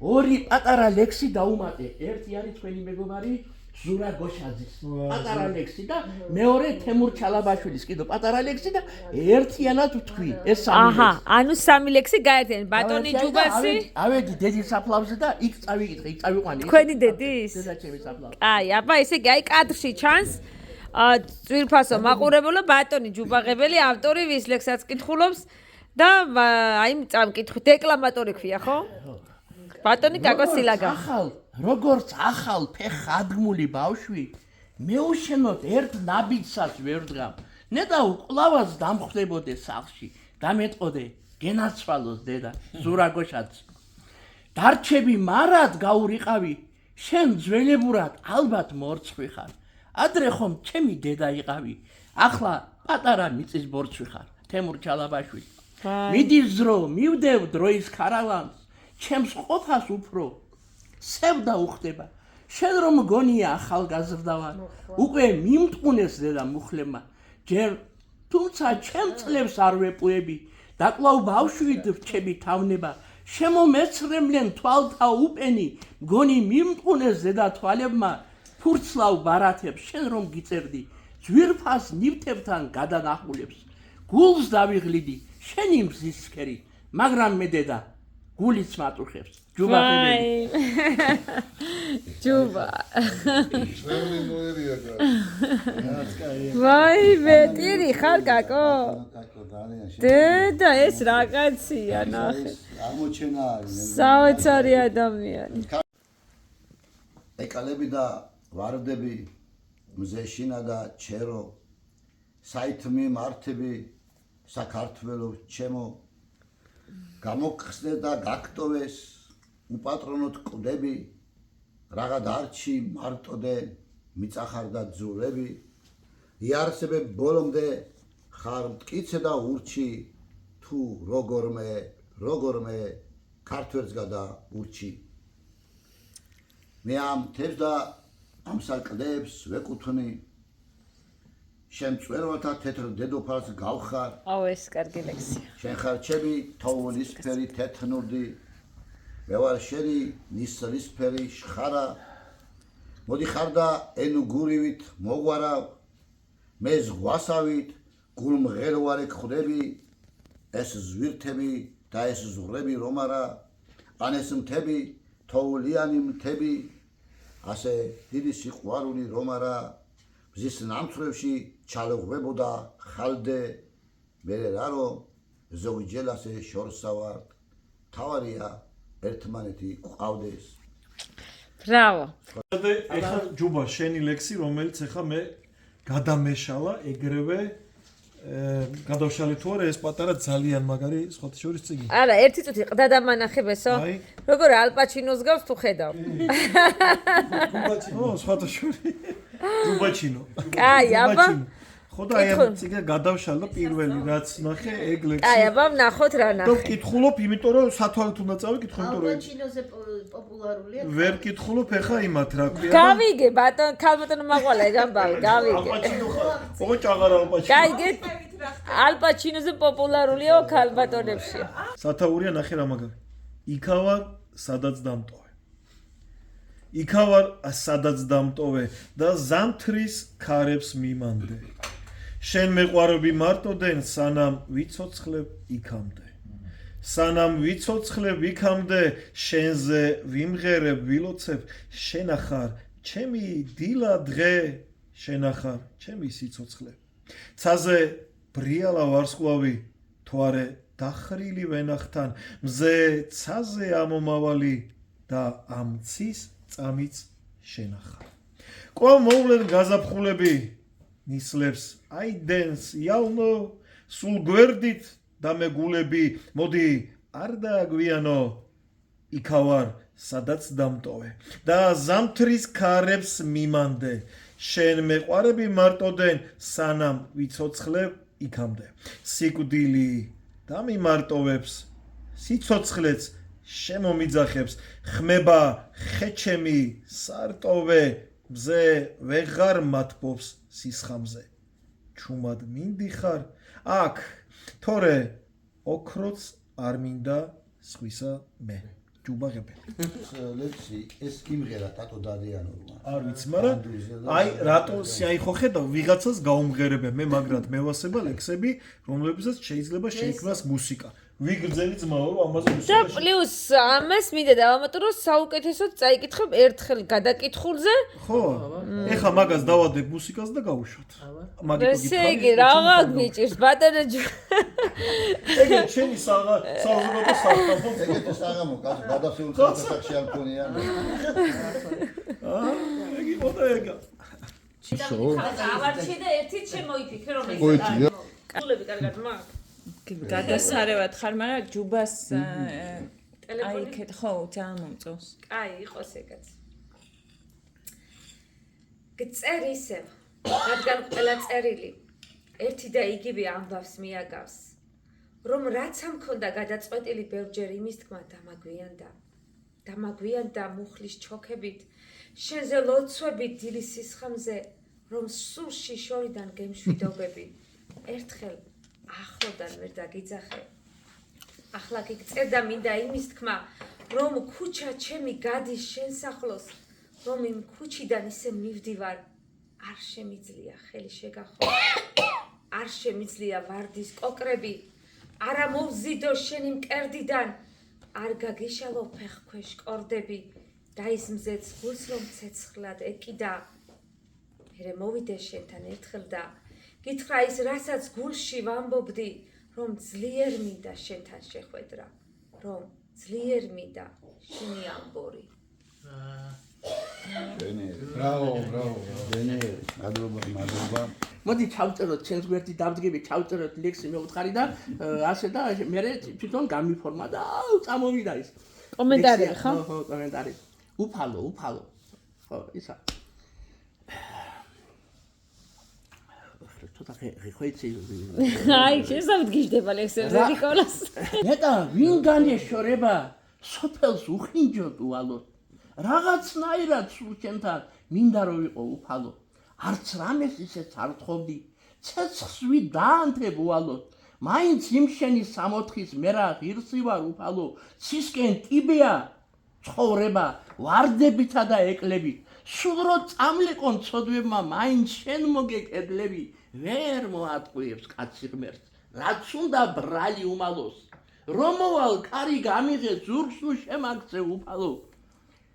ორი პატარა ლექსი დაუმატე. ერთი არის თქვენი მეგობარი ზურა გოშაძის პატარა ლექსი და მეორე თემურ ჩალაბაშვილის კიდო პატარა ლექსი და ერთიანად ვთქვი ეს სამი ლექსი.
აჰა, ანუ სამი ლექსი გაერთიანეთ. ბატონი ჯუბასი.
ავედი დედის საფლავზე და იქ წავიკითხე, იქ წავიყვანი.
თქვენი დედის?
დედა ჩემი საფლავზე.
აი, აბა ესე იგი, აი კადრში ჩანს წვირფასო მაყურებელო ბატონი ჯუბაღებელი, ავტორი ვის ლექსსაც კითხულობს და აი წამკითხი დეკლამატორი ქვია, ხო? ბატონი კაკოს სილაგა.
როგორც ახალ ფეხადგმული ბავშვი, მეუშენოთ ერთ ნაბიჯსაც ვერ დგამ. ნეტა უკლავას დამხვდებოდე სახლში, დამეტყოდე გენაცვალოს დედა, ზურაგოშაც. დარჩები მარად გაურიყავი, შენ ძველებურად ალბათ მორცხვი ხარ. ადრე ხომ ჩემი დედა იყავი, ახლა პატარა მიწის ბორცვი ხარ, თემურ ჩალაბაშვილი. მიდის დრო, მივდევ დროის ქარავანს, ჩემს ყოფას უფრო სევდა უხდება. შენ რომ გონია ახალგაზრდა ვარ, უკვე მიმტყუნეს დედა მუხლებმა. ჯერ თუმცა ჩემ წლებს არ ვეპუები და კვლავ ბავშვით რჩები თავნება. შემომეცრემლენ თვალთა უპენი, გონი მიმტყუნეს დედა თვალებმა. ფურცლავ ბარათებს შენ რომ გიწერდი, ძვირფას ნივთებთან გადანახულებს. გულს დავიღლიდი, შენი მზისქერი, მაგრამ მე დედა გულიც მატუხებს. ჯუბა ხემელი.
ჯუბა.
ძველი ნოერია და
ვაი, მეტირი ხარ კაკო.
კაკო ძალიან
დედა ეს რაღაცია ნახე.
აღმოჩენა არის.
საოცარი ადამიანი.
ეკალები და ვარდები მზეშინა და ჩერო საითმი მართები საქართველოს ჩემო გამოგხსნე და გაკტოვეს უპატრონოთ ყდები რაღა დარჩი მარტოდე მიწახარ და ძულები იარსებე ბოლომდე ხარ მტკიცე და ურჩი თუ როგორმე ქართველს გადა ურჩი მე ამ თებს და ამ საკდებს ვეკუთვნი შენ წვერვალთა თეთრ დედოფალს გავხარ
აუ ეს კარგი ლექსია.
შენ ხარ ჩემი თოვლისფერი თეთნურდი მე ვარ შენი ნისლისფერი შხარა მოდი ხარ და ენუგურივით მოგვარავ მე ზღვასავით გულმღელვარე ხვდები ეს ზვირთები და ეს ზღვრები რომ არა ან ეს მთები თოვლიანი მთები ასე დიდი სიყვარული რომ არა მზის ნამცრევში ჩალოღვებოდა ხალდე მე რა რომ ზოგჯერ ასე შორსავართ თავარია ერთმანეთი ყავდეს
ბრავო.
ეხლა ჯუბა შენი ლექსი რომელიც ეხლა მე გადამეშალა ეგრევე გადავშალე თუ არა ეს პატარა ძალიან მაგარი სხვათა შორის წიგნი.
არა, ერთი წუთი ყდა დამანახებესო.
აი.
როგორ ალპაჩინოს გავს თუ ხედავ.
ო სხვათა შორის ჯუბაჩინო.
კაი, აბა.
ხო და აი ამ წიგნი გადავშალე პირველი რაც ნახე ეგ ლექსი.
კაი, აბა ნახოთ რა
და
ნახე.
ვკითხულობ იმიტომ რომ სათვალით უნდა წავიკითხო იმიტომ რომ
ალბაჩინოზე პოპულარულია.
ვერ კითხულობ ეხა იმათ რა ქვია.
გავიგე ბატონ, ქალბატონო მაყვალა ეგ ამბავი, გავიგე.
ალპაჩინო ხარ. ო ჭაღარა ალპაჩინო.
კაი, გეთ ალპაჩინოზე პოპულარულია ქალბატონებში.
სათაურია ნახე რა მაგარი. იქავარ სადაც დამტოვე. იქავარ სადაც დამტოვე და ზამთრის ქარებს მიმანდე. შენ მეყვარები მარტოდენ სანამ ვიცოცხლებ იქამდე. სანამ ვიცოცხლებ იქამდე შენზე ვიმღერებ ვილოცებ შენახარ ჩემი დილა დღე შენახარ ჩემი სიცოცხლე. ცაზე ბრიალა ვარსკვლავი თუ არა დახრილი ვენახთან მზე ცაზე ამომავალი და ამცის წამიც შენახარ. კვალ მოვლენ გაზაფხულები ნისლებს აიდენს იალნო სულ გვერდით და მეგულები მოდი არ დააგვიანო იქავარ სადაც დამტოვე და ზამთრის ქარებს მიმანდე შენ მეყვარები მარტოდენ სანამ ვიცოცხლებ იქამდე სიკვდილი დამიმარტოვებს სიცოცხლეც შემომიძახებს ხმება ხეჩემი სარტოვე მზე ვეღარ მათბობს სისხამზე ჩუმად მინდიხარ აქ თორე ოქროც არ მინდა სხვისა მე ჯუბაღებელი
ლექსი ეს იმღერა ტატო დადიანურმა
არ ვიცი მაგრამ აი რატო აი ხო ხედავ ვიღაცას გაუმღერებენ მე მაგრად მევასება ლექსები რომლებსაც შეიძლება შეიქმნას მუსიკა ვიგრძელი ძმაო რომ ამაზე
და
მუსიკა
პლუს ამას მინდა დავამატო რომ საუკეთესოდ წაიკითხებ ერთხელ გადაკითხულზე.
ხო ეხა მაგას დავადებ მუსიკას და გავუშვათ
ესე იგი რაღა გიჭირს ბატონო
ეგეთ შენი საზოგადო საფრთხო
ეგეთი საღამო კაცო გადასულ წესებში არ მქონია
ეგი მოდა ეგა
ავარჩი და ერთით შემოიფიქრე რომ
პოეტია
გულები კარგად მაქვს.
გადასარევად ხარ, მაგრამ ჯუბას აი იქეთ ხო ძალიან მომწონს.
კაი, იყოს ეგაც. გწერ ისევ, რადგან ყველა წერილი ერთი და იგივე ამბავს მიაგავს, რომ რაც ამ ქონდა გადაწყვეტილი ბევრჯერ იმის თქმა დამაგვიანდა მუხლის ჩოქებით, შენზე ლოცვებით დილის სისხამზე, რომ სულ შიშორიდან გემშვიდობები, ერთხელ ახლოდან ვერ დაგიძახე. ახლა გიგწერდა მინდა იმის თქმა, რომ ქუჩა ჩემი გადის შენს ახლოს, რომ იმ ქუჩიდან ისე მივდივარ, არ შემიძლია ხელი შეგახო, არ შემიძლია ვარდის კოკრები, არა მოვზიდო შენი მკერდიდან, არ გაგიშალო ფეხქვეშ კორდები და ის მზეც გულს რომ ცეცხლად ეკიდა. მერე მოვიდე შენთან ერთხელ და გითხრა ის რასაც გულში ვამბობდი, რომ ძლიერ მინდა შენთან შეხვედრა, რომ ძლიერ მინდა შენი ამბორი.
ბრავო.
მადლობა.
მოდი ჩავწეროთ ჩვენს გვერდით დავდგები, ჩავწეროთ ლექსი მეუთხარი და ასე და მე თვითონ გამიფორმა და წამოვიდა ის.
კომენტარი ხო?
ხო, კომენტარი. უფალო. ხო, ისა. ცოტა ხეიცი.
აი, შესავდგიჟდება ლექსებზე ნიკოლას.
ნეტა ვინ განეშორება სოფელს უხინჯოთ უალოდ. რაღაცნაირად სულ ჩემთან მინდა რომ ვიყო უფალო. არც რამეს ისეც არ თხოვდი. ცეცხლს ვიდაანთებ უალოდ. მაინც იმ შენი სამოთხის მერა ღირსი ვარ უფალო. ცისკენ ტიბეა ცხოვრება ვარდებითა და ეკლებით. სულ რო წამლიყონ ცოდვებმა მაინც შენ მოგეკედლები. ვერ მოატყუებს კაცი ღმერთს. რაც უნდა ბრალი უმალოს. რომ მოვალ კარი გამიღე ზურგს ნუ შემაგწე უფალო.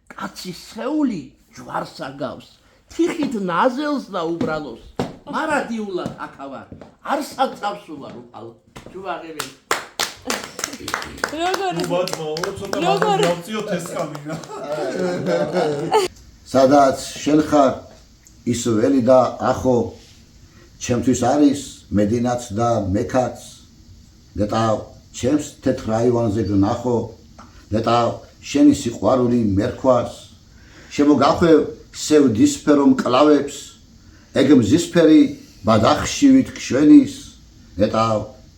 კაცის სხეული ჯვარს აგავს. თიხით ნაზელს და უბრალოს. მარადიულად აქავარ. არ საწავსულარ უფალო. ჯუაღები.
სადაც შენ ხარ ის ველი და ახო ჩემთვის არის მედინაც და მექაც ნეტავ ჩემს თეთრ აივანზე ვნახო ნეტავ შენი სიყვარული მერქვას შემოგახვევ სევდისფერო მკლავებს ეგ მზისფერი ბადახშივით ქსვენის ნეტავ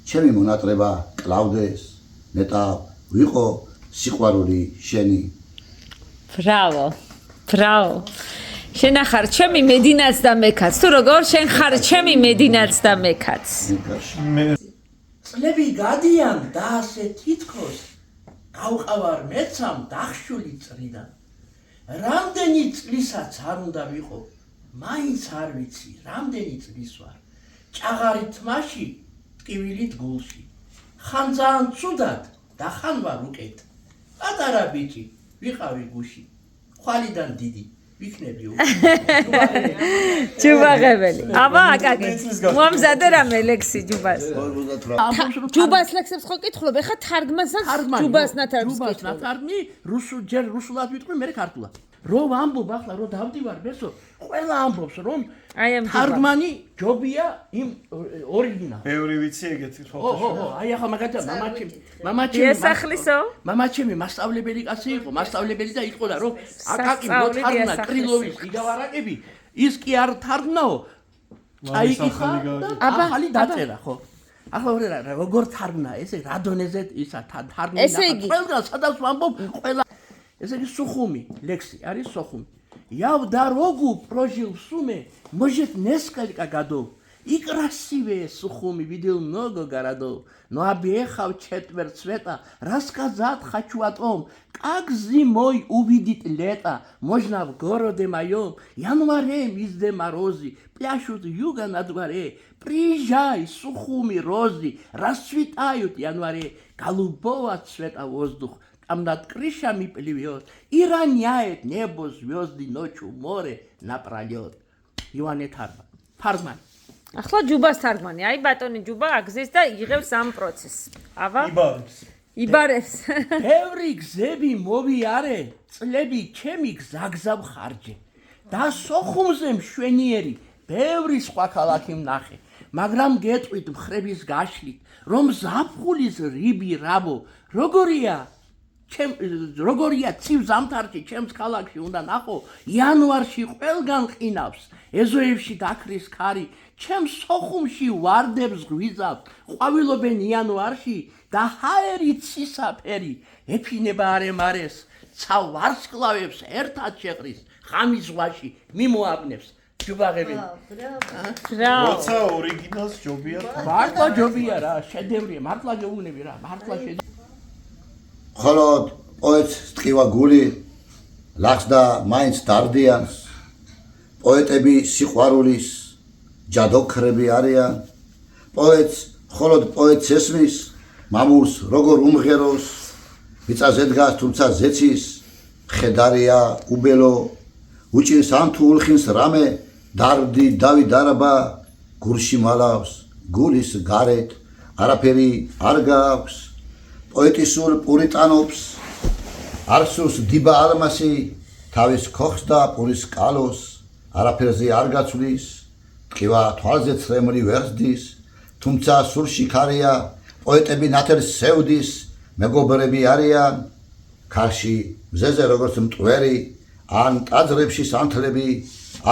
ჩემი მონატრება კლავდეს ნეტავ ვიყო სიყვარული შენი
Bravo. შენ ახარ ჩემი მედინაც და მექაც. თუ როგორ შენ ხარ ჩემი მედინაც და მექაც.
წლები გადიან და ასე თითქოს გავყავარ მეცამ დახშული წრიდან. რამდენი წლისაც არ უნდა ვიყო, მაინც არ ვიცი, რამდენი წლის ვარ. ჭაღარი თმაში, ტკივილით გულში. ხან ძალიან ცუდად და ხან ვარ უკეთ. პატარა ბიჭი, ვიყავი გუში. ხვალიდან დიდი ვიქნები
ჯუბაღებელი. აბა აკაკი. მომზადე რამე ლექსი ჯუბას. ჯუბას ლექსებს ხო კითხულობ? ეხა თარგმანსაც ჯუბას ნათარგმნს კითხულობ.
ნათარგმნი ჯერ რუსულად ვიტყვი, მე ქართულად. რო ვამბობ ახლა რო დავდივარ ბესო, ყველა ამბობს რომ თარგმანი ჯობია იმ ორიგინალს.
ბევრი ვიცი ეგეთი ხო.
ხო, აი ახლა მაგათი მამაჩემი
ესახლისო?
მამაჩემი მასწავლებელი კაცი იყო, მასწავლებელი და იყო და რომ აკაკი მოთარგმნა კრილოვის იგავარაკები, ის კი არ თარგმნაო. წაიკითხა და ახალი დაწერა, ხო. ახლა როგორ თარგმნა, ესე რა დონეზე ისა თარგმნა. ყველგან სადაც ვამბობ, ყველა ესე იგი сухуми ლექსი არის сухуми. Я в дорогу прожил в Суме, может, несколько годов. И красивее Сухуми видел много городов. Но объехав четверть света, рассказать хочу о том, как зимой увидеть лето. Можно в городе моем, январе везде морозы, пляшут юга на дворе. Приезжай, Сухуми розы, расцветают в январе, голубого цвета воздух. Там над крышами плывет и роняет небо звезды ночью море напролет. Иване Тарман.
ახლა ჯუბას თარგმანი. აი ბატონი ჯუბა აგზის და იღებს ამ პროცესს. აბა? იბარებს.
ბევრი გზები მოვიარე, წლები ჩემი გზაგზავ ხარჯე. და სოხუმზე მშვენიერი, ბევრი სხვა ქალაქი ვნახე. მაგრამ გეტყვით მხრების გაშლით, რომ ზაფხულის რიბი რაბო, როგორია ცივ ზამთარში ჩემს ქალაქში უნდა ნახო იანვარში ყველგან ყინავს ეზოებში დაქრის ქარი ჩემს სოხუმში ვარდებს ღვიძავთ, ყვავილობენ იანვარში და ჰაერი ცისაფერი ეფინება არემარეს, ცა ვარსკვლავებს ერთად შეყრის, ღამის ზღვაში მიმოაბნებს. ჯუბაღები.
როცა ორიგინალს ჯობია
მართლა ჯობია რა, შედევრია, მართლა გეუბნები რა, მართლა შედევრი.
ხოლო პოეტს ტყივა გული ლახსდა მაინც დარდიანს პოეტები სიყვარულის ჯადოქრები არიან პოეტს ხოლო პოეტს ესმის მამულს როგორ უმღეროს მიწაზე დგას თუმცა ზეცის ხედარია უბელო უჭირს ამ თუ ულხინს რამე დარდი დავი დარაბა გულში მალავს გულის გარეთ არაფერი არ გააქვს პოეტისურ პურიტანობს არსუს დილა ალმასი თავის ქოხს და პურის კალოს არაფერზე არ გაცვლის ტყივა თვალზე ცრემლი ვერსდის თუმცა სულში ქარია პოეტები ნათელს სევდის მეგობრები არიან ქარში მზეზე როგორც მტვერი ან ტაძრებში სანთლები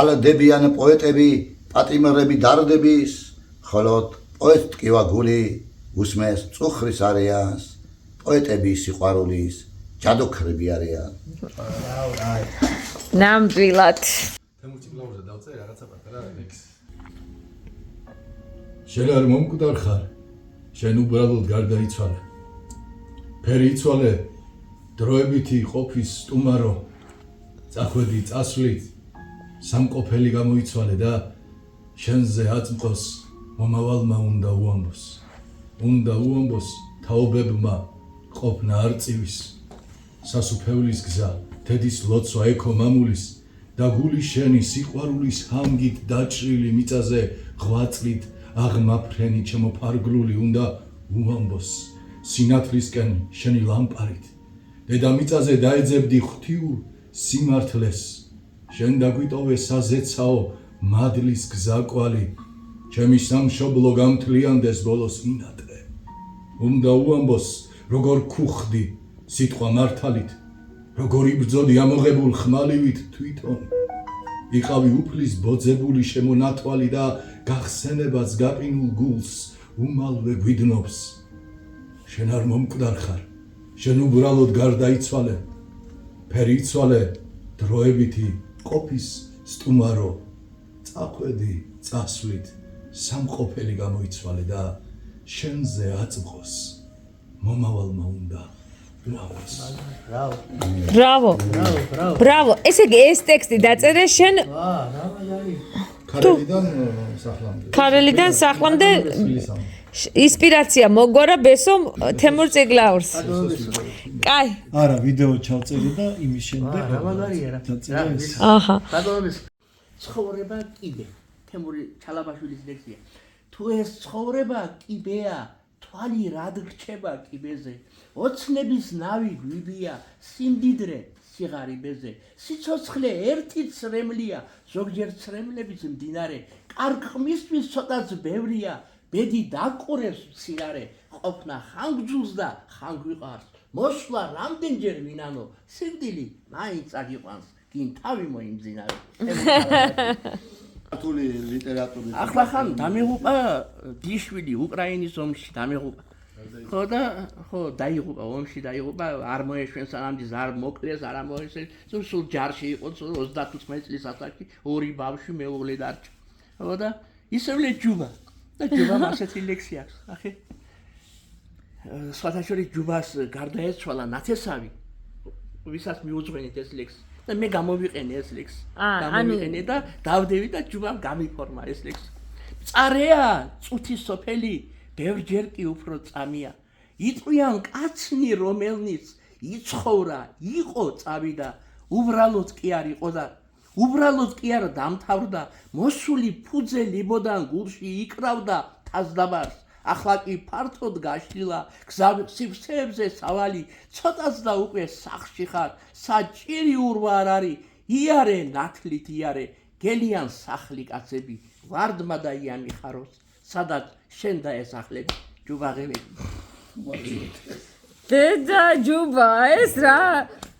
ალდებიან პოეტები პატიმრები დარდების ხოლო პოეტ ტყივა გული უსმეს წუხრის არიანს პოეტები სიყვარულის ჯადოქრები არიან
ნამდვილად
შენ არ მომკვდარ ხარ შენ უბრალოდ გარდაიცვალე ფერი იცვალე დროებითი ყოფის სტუმარო წახვედი წასვლით სამყოფელი გამოიცვალე და შენზე აწმყოს მომავალმა უნდა უამბოს თაობებმა ყოფნა არწივის სასუფევლის გზა თედის ლოცვა ექო მამულის და გული შენი სიყვარულის ჰამგით დაჭრილი მიწაზე ღვაწლით აღმაფრენი ჩემო ფარგლული უნდა უამბოს სინათლისკენ შენი ლამპარით დედამიწაზე დაეძებდი ღვთიურ სიმართლეს შენ დაგვიტოვე საზეცაო მადლის გზაკვალი ჩემი სამშობლო გამთლიანდეს ბოლოს მინატრე უნდა უამბოს როგორ ქუხდი სიტყვა მართალით როგორ იბრძოდი ამოღებულ ხმალივით თვითონ იყავი უფლის ბოძებული შემონათვალი და გახსენებაც გაყინულ გულს უმალვე გვიდნობს შენ არ მომკვდარ ხარ შენ უბრალოდ გარდაიცვალე ფერი იცვალე დროებითი ყოფის სტუმარო წახვედი წასვლით სამყოფელი გამოიცვალე და შენზე აწმყოს მომავალმა უნდა
ბრავო ესე იგი ეს ტექსტი დაწერე შენ ქარელიდან სახლამდე ინსპირაცია მოგვარა ბესომ თემურ წიგლაურს კაი
არა ვიდეო ჩავწერე და იმის შემდეგ
რამაგარია რა
აჰა
ბატონის ცხოვრება კიდე თემური ჩალაბაშვილის ლექსია თუ ეს ცხოვრება კიდეა თვალი რად რჩება კიბეზე ოცნების ნავი გვიბია სიმდიდრე სიღარიბეზე სიცოცხლე ერთი ცრემლია ზოგჯერ ცრემლების მდინარე კარგხმისთვის ცოტაც ბევრია ბედი დაყურებს მცირარე ყოფნა ხანგრძლს და ხანგვიყარს მოსვლა რამდენჯერ ვინანო სიკვდილი მაინც აგიყვანს გინ თავი მოიმძინარე
ქართული ლიტერატურის
ახლა ხან დამეღუპა დიშვილი უკრაინის ომში დამეღუპა ხო დაიღუპა ომში დაიღუპა არ მოეშვენ სანამ არ მოკლეს არ მოესწრეს სულ ჯარში იყო 35 წლის ასაკში ორი ბავშვი მეუღლე დარჩა ხო და ისევლე ჯუბა და ჯუბამ ასეთი ლექსი აქვს ახე სხვათაშორის ჯუბას გარდაეცვალა ნათესავი ვისაც მიუძღვენით ეს ლექსი და მე გამოვიყენე ეს ლექსი გამოვიყენე და დავდევი და ჯუბამ გამიფორმა ეს ლექსი მწარეა წუთის სოფელი ბევრჯერ კი უფრო წამია იწვიან კაცნი რომელნიც იცხოვრა იყო წავიდა უბრალოდ კი არ იყო და უბრალოდ კი არ დამთავრდა მოსული ფუძე ლიბოდან გულში იკრავდა თასდაბარს ახლა კი ფართოდ გაშლილა გზავი სიფრთხეებზე სავალი ცოტაც და უკვე სახში ხარ საჭირი ურვა არ არის იარე ნათლით იარე გელიან სახლი კაცები ვარდმა და იანი ხაროს სადაც შენ და ესახლები ჯუბაღები
დედა ჯუბა ეს რა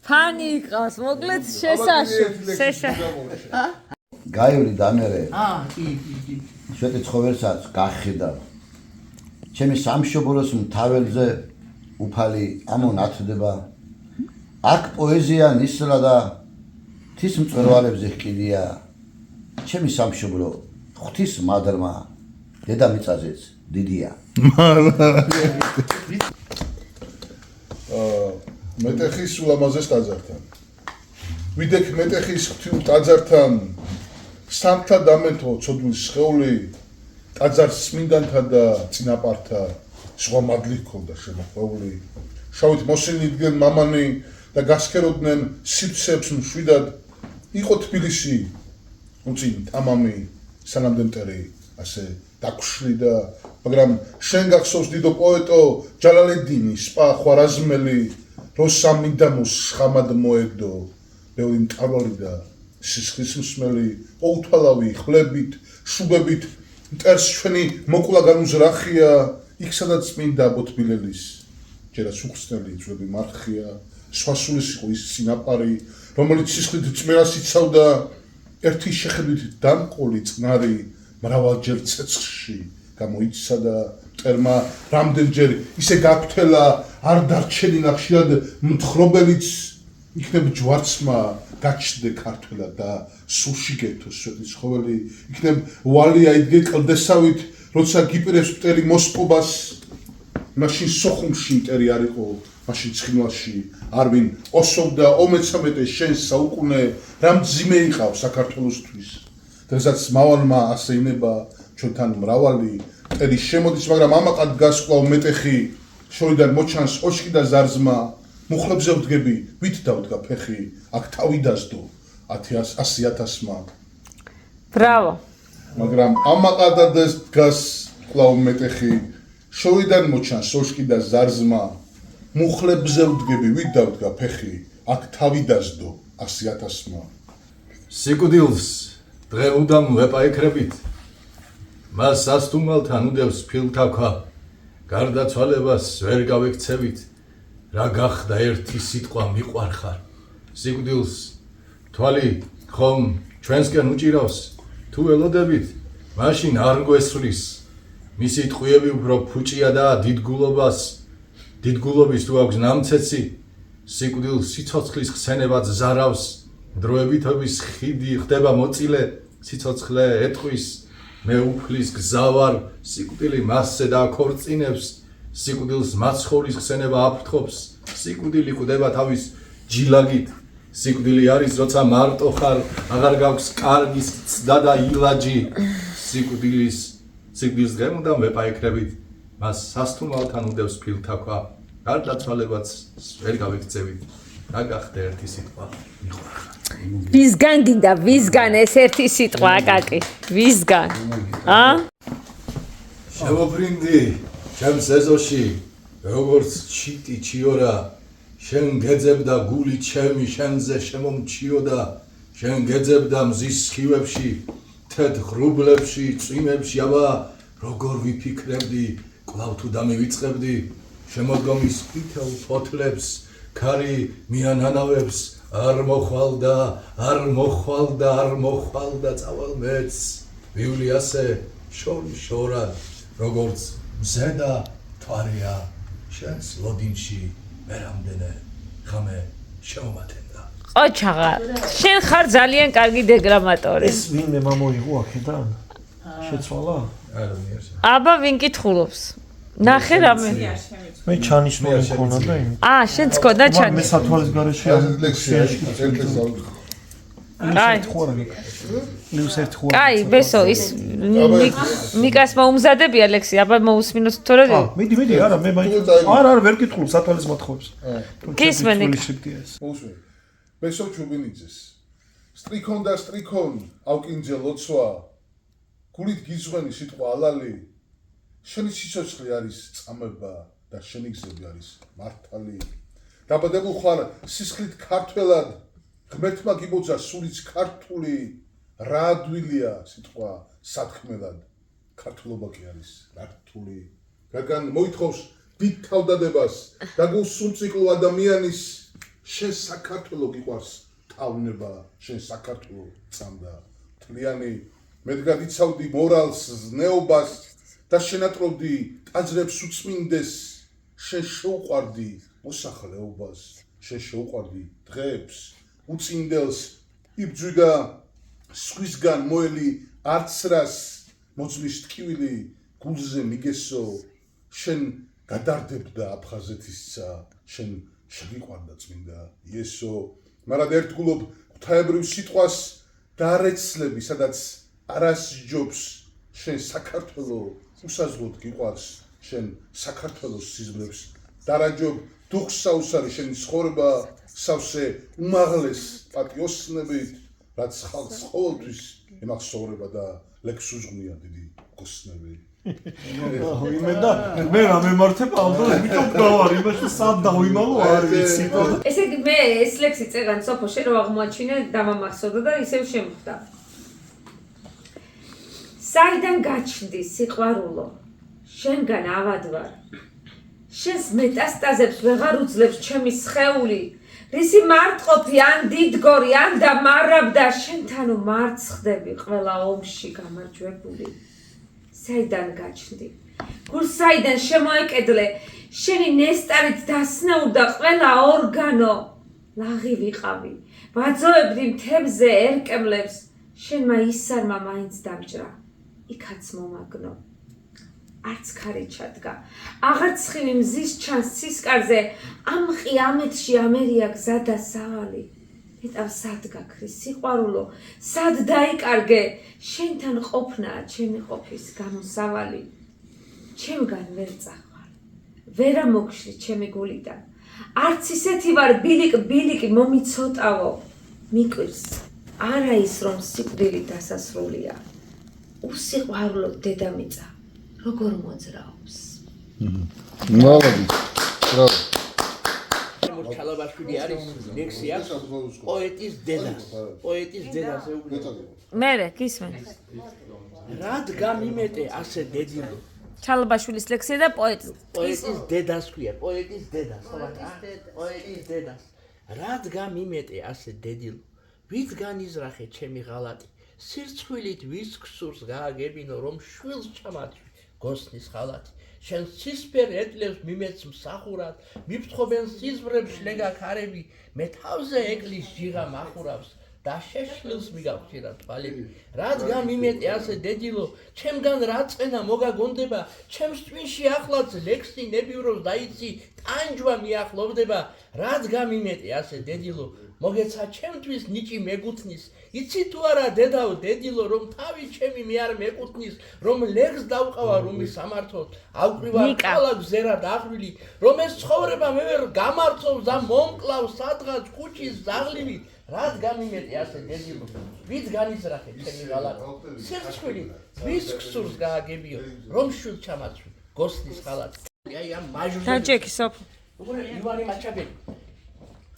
ფანი იყავს მოკლედ შესაშო
გაივლი დამერე
კი
შვეტი ცხოველსაც გახედავ. ჩემი სამშობლოს მთაველზე უფალი ამონათდება. აქ პოეზია ნისლა და თის მწვერვალებზე ჰკიდია. ჩემი სამშობლო ღვთის მადრმა დედამიწაზეც დიდია.
მეტეხის ულამაზეს ტაძართან. ვიდექ მეტეხის ღვთიურ ტაძართან სამთა დამეთო ცოდვის სხეული ტაძარს წმინდანთა და წინაპართა სხვა მადლი ჰქონდა შემოყვეული. შავით მოსინიდნენ მამანი და გასქეროდნენ სივრცეებს მშვიდად. იყო თბილისი უწინ თამამი სანამდე მტერი ასე დაგვშლიდა, მაგრამ შენ გახსოვს დიდო პოეტო ჯალალედინი სპა ხვარაზმელი რო სამიდამოს შხამად მოედო ბევრი მტარვალი და სისხლის მსმელი ოუთვალავი ხლებით შუბებით მტერს ჩვენი მოკლა განუზრახია იქ სადაც წმინდა ბოთბილელის ჯერაც უხსნელი ძვები მარხია სხვა სულის იყო ის წინაპარი რომელიც სისხლით წმერას იცავდა ერთი შეხედვით დამყოლი წყნარი მრავალჯერ ცეცხლში გამოიცა და მტერმა რამდენჯერ ისე გაგვთელა არ დარჩენილა ხშირად მთხრობელიც იქნებ ჯვარცმა გაჩნდე ქართველად და სულში გეთო სვეტი ცხოველი იქნებ ვალია იდგე კლდესავით როცა გიპირებს მტერი მოსპობას მაშინ სოხუმში მტერი არ იყო მაშინ ცხინვალში არვინ ოსოვდა ომეცამეტე შენ საუკუნე რამ ძიმე იყავ საქართველოსთვის დღესაც მავალმა ასე ინება ჩვენთან მრავალი მტერი შემოდის მაგრამ ამაყად გასკვლავ მეტეხი შორიდან მოჩანს ოშკი და ზარზმა მუხლებზე ვდგები ვით დავდგა ფეხი აქ თავი დასდო 100,000-მა
ბრავო
მაგრამ ამაყადად დგას კვლავ მეტეხი შორიდან მოჩანს ოშკი და ზარზმა მუხლებზე ვდგები ვით დავდგა ფეხი აქ თავი დასდო 100,000-მა
სიკვდილს დღეუდამ ვეპაიქრებით მას სასტუმალთან უდევს ფილთაქვა გარდაცვალებას ვერ გავიქცევით რა გახდა ერთი სიტყვა მიყვარხარ სიკვდილს თვალი ხომ ჩვენსკენ უჭირავს თუ ელოდებით მაშინ არ გვესვლის მისი ტყვიები უფრო ფუჭია და დიდგულობის თუ აქვს ნამცეცი სიკვდილს სიცოცხლის ხსენებაც ზარავს დროებითობის ხიდი ხდება მოწილე სიცოცხლე ეტყვის მე უფლის გზავარ სიკვდილი მასზე დაქორწინებს სიკვდილს მაცხოვრის ხსენება აფრთხობს სიკვდილი კვდება თავის ჯილაგით სიკვდილი არის როცა მარტო ხარ აღარ გაქვს კარგი ცდა და ილაჯი სიკვდილს დღემუდამ ვეპაიქრებით მას სასტუმალთან უდევს ფილთაქვა გარდაცვალებაც ვერ გავიქცევით რა გახდა ერთი სიტყვა მიყვარხარ
ვისგან გინდა ვისგან ეს ერთი სიტყვა აკაკი ვისგან
შემოფრინდი ჩემს ეზოში როგორც ჩიტი ჩიორა შენ გეძებდა გული ჩემი შენზე შემომჩიოდა შენ გეძებდა მზის სხივებში თეთ ღრუბლებში წვიმებში აბა როგორ ვიფიქრებდი კვლავ თუ დამივიწყებდი შემოდგომის ყვითელ ფოთლებს ქარი მიანანავებს არ მოხვალდა წავალ მეც ვივლი ასე შორად როგორც მზედა თვარია შენს ლოდინში მერამდენე ხამე შემომათენდა
ოჩაღა შენ ხარ ძალიან კარგი დეგრამატორი
ეს ვინმე მომოიღო აქედან შეცვალა
აბა ვინ კითხულობს ნახე რამე
მე ჩანიშნული მქონა და იმ
შენც გქონდა ჩანი
მე სათვალის გარეშე
კაი ბესო ის მიკას მოუმზადები ალექსი აბა მოусმინოს თორე
მიდი არა მე არა ვერ კითხულ სათვალის მოთხოვებს
გისმენიქ
მოусმენ ბესო ჩუბინიძეს სტრიქონ და სტრიქონ ავკინძე ლოცვა გულით გიძღვენი სიტყვა ალალი შენი სიცოცხლე არის წამება და შენი გზები არის მართალი დაბადებულ ხარ სისხლით ქართველად ღმერთმა გიბოძა სულიც ქართული რა ადვილია სიტყვა სათქმელად ქართულობა კი არის რართული რაგან მოითხოვს დიდ თავდადებას და გულსუმწიკლო ადამიანის შენ საქართველო გიყვარს თავნება შენ საქართველო წამდა თლიანი მე გადიცავდი მორალს, ზნეობას და შენატყობდი ტაძრებს უწმინდეს, შენ შეუყვარდი მოსახლეობას, შენ შეუყვარდი დღეებს, უწინდელს იბძვიდა სხვისგან მოელი არცრას მოძლის ტკივილი გულზე მიგესო, შენ გადარდებდა აფხაზეთისცა, შენ შეგიყვარდა წმინდა იესო, მაგრამ ერთგულობ ღვთაებრივ სიტყვას და არ ეცლები, სადაც არას ჯობს, შენ საქართველო უსაზღოდ გიყვარს, შენ საქართველოს სიზმრებს დარაჯობ დუხს საუსარი შენი ცხოვრება სავსე უმაღლეს პატიოსნებით, რაც ხალხს ყოველთვის ემახსოვრება და ლექს უზღვნია დიდი გოსნები.
ვინმე და მე რა მემართება ალბათ იმიტომ გავარ იმაში სად დავიმალო არ ვიცი.
ესე იგი მე ეს ლექსი წერან სოფო შენ რო აღმოაჩინე დამამახსოვდა და ისევ შემხვდა. საიდან გაჩნდი სიყვარულო, შენგან ავადვარ. შენს მეტასტაზებს ვეღარ უძლებს ჩემი სხეული, რისი მარტყოფი ან დიდგორი ან და მარაბდა, შენთანო მარცხდები ყველა ომში გამარჯვებული. საიდან გაჩნდი? გულს საიდან შემოეკედლე, შენი ნესტარით დასნეულდა ყველა ორგანო. ლაღი ვიყავი, ვაძოებდი მთებზე ერკემლებს, შენმა ისარმა მაინც დამჭრა, იქაც მომაგნო. არც ქარი ჩადგა, აღარც ხივი მზის ჩანს ცისკარზე, ამ ყიამეთში ამერია გზა და სავალი. ნეტავ სად გაქრი სიყვარულო, სად დაიკარგე, შენთან ყოფნა ჩემი ყოფის გამოსავალი. ჩემგან ვერ წახვარ, ვერა მოგშლი ჩემი გულიდან, არც ისეთი ვარ ბილიკ მომიცოტავო, მიკვირს არა ის რომ სიკვდილი დასასრულია, უსიყვარულო დედამიწა როგორ მოძრაობს.
მოვადი. ბრავო.
ჩალაბაშვილი არის ლექსი აქვს პოეტის დედას. პოეტის დედას
მერე გისმენ.
რად გამიმეტე ასე დედილო?
ჩალაბაშვილის ლექსია და
პოეტის დედას ქვია, პოეტის დედას. პოეტის დედას. რად გამიმეტე ასე დედილო? ვით განიზრახე ჩემი ღალატი? სირცხვილით ვის ქსურს გააგებინო რომ შვილს ჩამათვი გოსნის ხალათი. შენ ცისფერ ეტლევს მიმეც მსახურად, მიფრთხობენ სიზმრებს შლეგა ქარები, მე თავზე ეკლის ჯიღა მახურავს და შეშლილს მიგავხირა თვალები. რად გამიმეტე ასე დედილო, ჩემგან რა წენა მოგაგონდება, ჩემს ტვინში ახლაც ლექსი ნებივროს დაიცი, ტანჯვა მიახლოვდება. რად გამიმეტე ასე დედილო, მოგეცა ჩემთვის ნიჭი მეგუთნის, იცი თუ არა დედაო დედილო, რომ თავი ჩემი მე არ მეკუთნის, რომ ლექს დავყავა რომის სამართოთ, ავკრივარ ყველა გზერა დახვილი, რომ ეს ცხოვრება მე ვერ გამართოვ და მომკლავ სადღაც ქუჩის ზაღლივით. რად გამიმეტე ასე დედილო, ვით განიზრახე ჩემი ღალატი? სირცხვილი ვის ქსურს გააგებიო, რომ შვილ ჩამაცვი გოსნის ხალათი. აი ამ მაჟორზე
დაჭექი სოფო.
უგურე ივანი მაჩაბელი.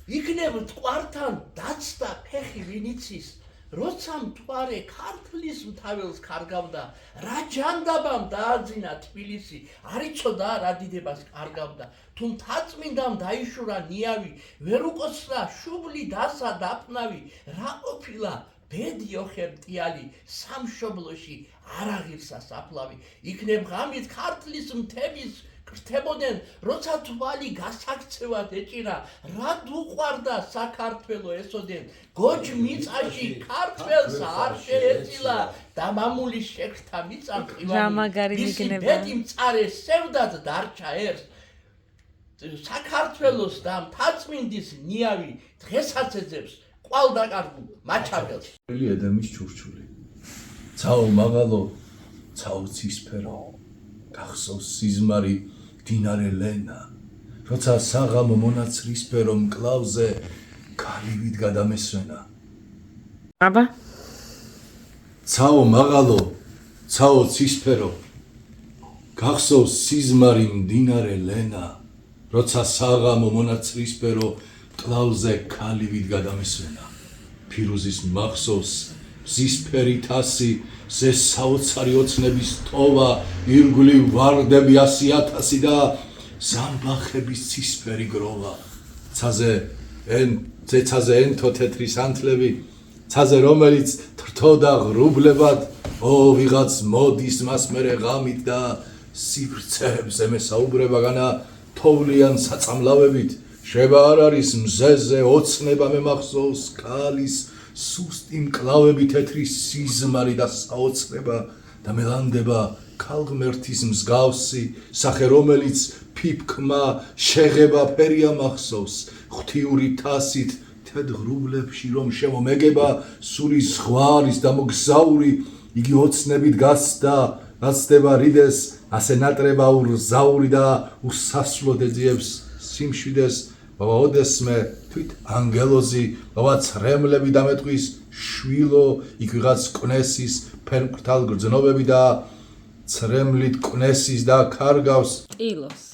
იქნებ ტყვართან დაცდა ფეხი ვინიცის, როცა მთვარე ქართლის მთაველს კარგავდა, რა ჯანდაბამ დააძინა თბილისი, არ იცოდა რა დიდებას კარგავდა, თუ მთაწმინდამ დაიშურა ნიავი, ვერ უკოცდა შუბლი დასა დაფნავი, რა ყოფილა ბედი ოხერტიალი, სამშობლოში არ აღირსა საფლავი, იქნებ ღამით ქართლის მთების კრთებოდნენ, როცა თვალი გასაქცევად ეჭირა, რად უყვარდა საქართველო ესოდენ, გოჯ მიწაში ქართველს არ შეეწილა და მამულის შექმთა მიწა მყივანი, ისი ბედი მწარე სევდად დარჩა ერს, საქართველოს და მთაწმინდის ნიავი დღესაც ეძებს ყვალდაკარგულ მაჩაბელს.
ედემის ჩურჩული, ცაო მაღალო, ცაო ცისფერო, გახსოვს სიზმარი დინარე ლენა, როცა საღამო მონაცრისფერო მკლავზე ქალივით გადამესვენა.
აბა
ცაო მაღალო, ცაო ცისფერო, გახსოვს სიზმარი მდინარე ლენა, როცა საღამო მონაცრისფერო მკლავზე ქალივით გადამესვენა. ფირუზის მახსოვს მზისფერი თასი, ზე საოცარი ოცნების ტოვა, ირგვლივ ვარდები 100,000 და ზამბახების ცისფერი გროვა. ცეცაზე ენთო თეთრი სანთლები, ცაზე რომელიც თრთოდა ღრუბლებად, ვიღაც მოდის მას მერე ღამით და სივრცეებზე მესაუბრება განა თოვლიან საწამლავებით შევა არ არის მზეზე ოცნება მემახსოვს კალის სუსტი მკლავები თეთრი სიზმარი და საოცრება და მელანდება ქალღმერთის მსგავსი სახე რომელიც ფიფქმა შეღება ფერია მახსოვს ღვთიური თასით თედ ღრუბლებში რომ შემომეგება სული ზღვარის და მოგზაური იგი ოცნებით გასდა გასდება რიდეს ასე ნატრება ურზაური და უსასვლოდ ეძიებს სიმშვიდეს ბაბა ოდესმე თვით ანგელოზი ბაბა ცრემლები დამეტყვის შვილო იქ ვიღაც კნესის ფერმკრთალ გრძნობები და ცრემლით კნესის და კარგავს
კილოს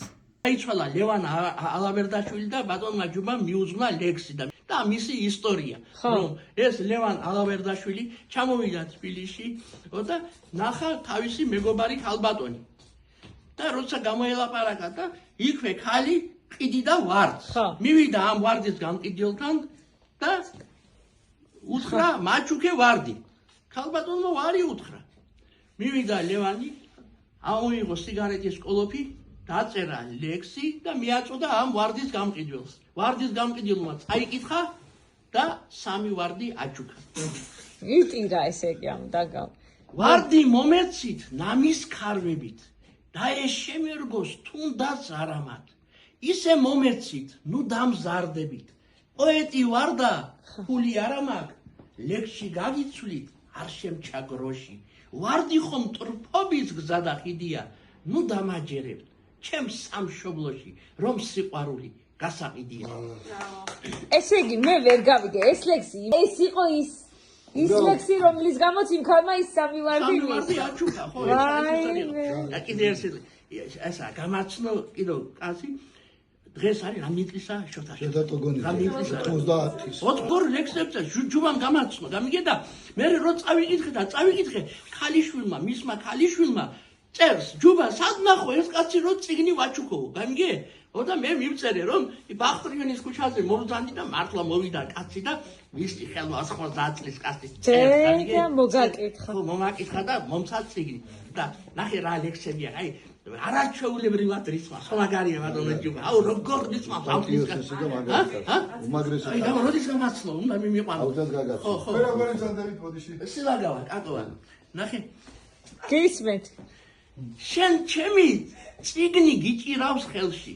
აიცვალა ლევან ალავერდაშვილი და ბატონმა ჯუბამ მიუძღვნა ლექსი და მისი ისტორია რომ ეს ლევან ალავერდაშვილი ჩამოვიდა თბილისში და ნახა თავისი მეგობარი ქალბატონი და როცა გამოელაპარაკა და იქვე ქალი ყიდიდა ვარდს მივიდა ამ ვარდის გამყიდველთან და უთხრა მაჩუქე ვარდი ქალბატონმა ვარი უთხრა მივიდა ლევანი ამოიღო სიგარეტის კოლოფი დაწერა ლექსი და მიაწოდა ამ ვარდის გამყიდველს. ვარდის გამყიდველმა წაიკითხა და სამი ვარდი აჩუქა.
იტირა ესე იგი ამ დაგა.
ვარდი მომეცით ნამის ქარვებით და ეს შემერგოს თუნდაც არამად. ისე მომეცით, ნუ დამზარდებით. პოეტი ვარდა, ფული არ ამაგ, ლექსში გაგიცვლით, არ შემჩა გროში. ვარდი ხომ ტრფობის გზა და ხიდია, ნუ დამაჯერებთ. ჩემს სამშობლოში რომ სიყვარული გასაყიდია.
ესე იგი მე ვერ გავიგე ეს ლექსი ეს იყო ის ლექსი რომლის გამოც იმ ქალმა ის სამი ვარდი
აჩუქა ხო და კიდე ერთი ესა გამაცნო კიდო კაცი დღეს არის რამდენი წლისა შოთაში რამდენი წლისა
30-ის
4 ლექსებზე ჯუბამ გამაცნო გამიგე და მე რო წავიკითხე ქალიშვილმა მისმა ქალიშვილმა წერს ჯუბა სად ნახო ეს კაცი რო წიგნი ვაჩუქო გამიგე და მე მივწერე რომ ბახტრიონის ქუჩაზე მომძანდი და მართლა მოვიდა კაცი და ვისწი ხელმა 90 წლის კაცი წერს გამიგე
და მოგაკითხა
ხო მომაკითხა და მომცა წიგნი და ნახე რა ლექსებია აი არაჩვეულებრივად რიცხვს ხო მაგარია ბატონო ჯუბა აუ როგორ რიცხვს ავთის კაცი
უმაგრესი
აი და როდის გამაცნო უნდა მიმიყვანო
აუდად გაგაცნო
ხო
ვერაფერი ზანდებით ბოდიში
სილაგავა კაკოა ნახე
გისმენთ
შენ ჩემი წიგნი გიჭირავს ხელში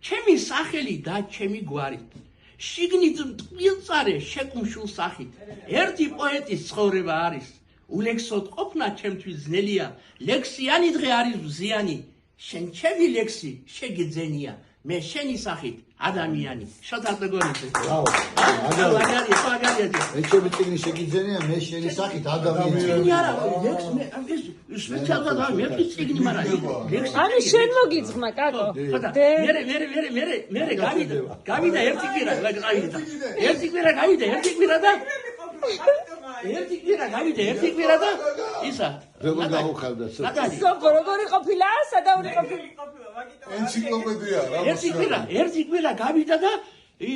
ჩემი სახელი და ჩემი გვარი შიგნით მტკბილწარე შეკუმშულ სახით ერთი პოეტის ცხოვრება არის ულექსოდ ყოფნა ჩემთვის ძნელია ლექსიანი დღე არის მზიანი შენ ჩემი ლექსი შეგძენია მე შენი სახით ადამიანი შოთატოგორიძე აგარია
ეჩები წიგნი შეგიძენია მე შენი სახით ადამიანი
წიგნი არა ლექსი მე ეს სპეციალურად მე წიგნი მარა ლექსი
ანუ შენ მოგიძღმა კაკო
მე გავიდა ერთი კვირა და ისა
როგორ გაუხავდა
სოფო როგორი ყოფილა სადაური ყოფილი
ენციკლოპედია
ერთი კვირა გავიდა და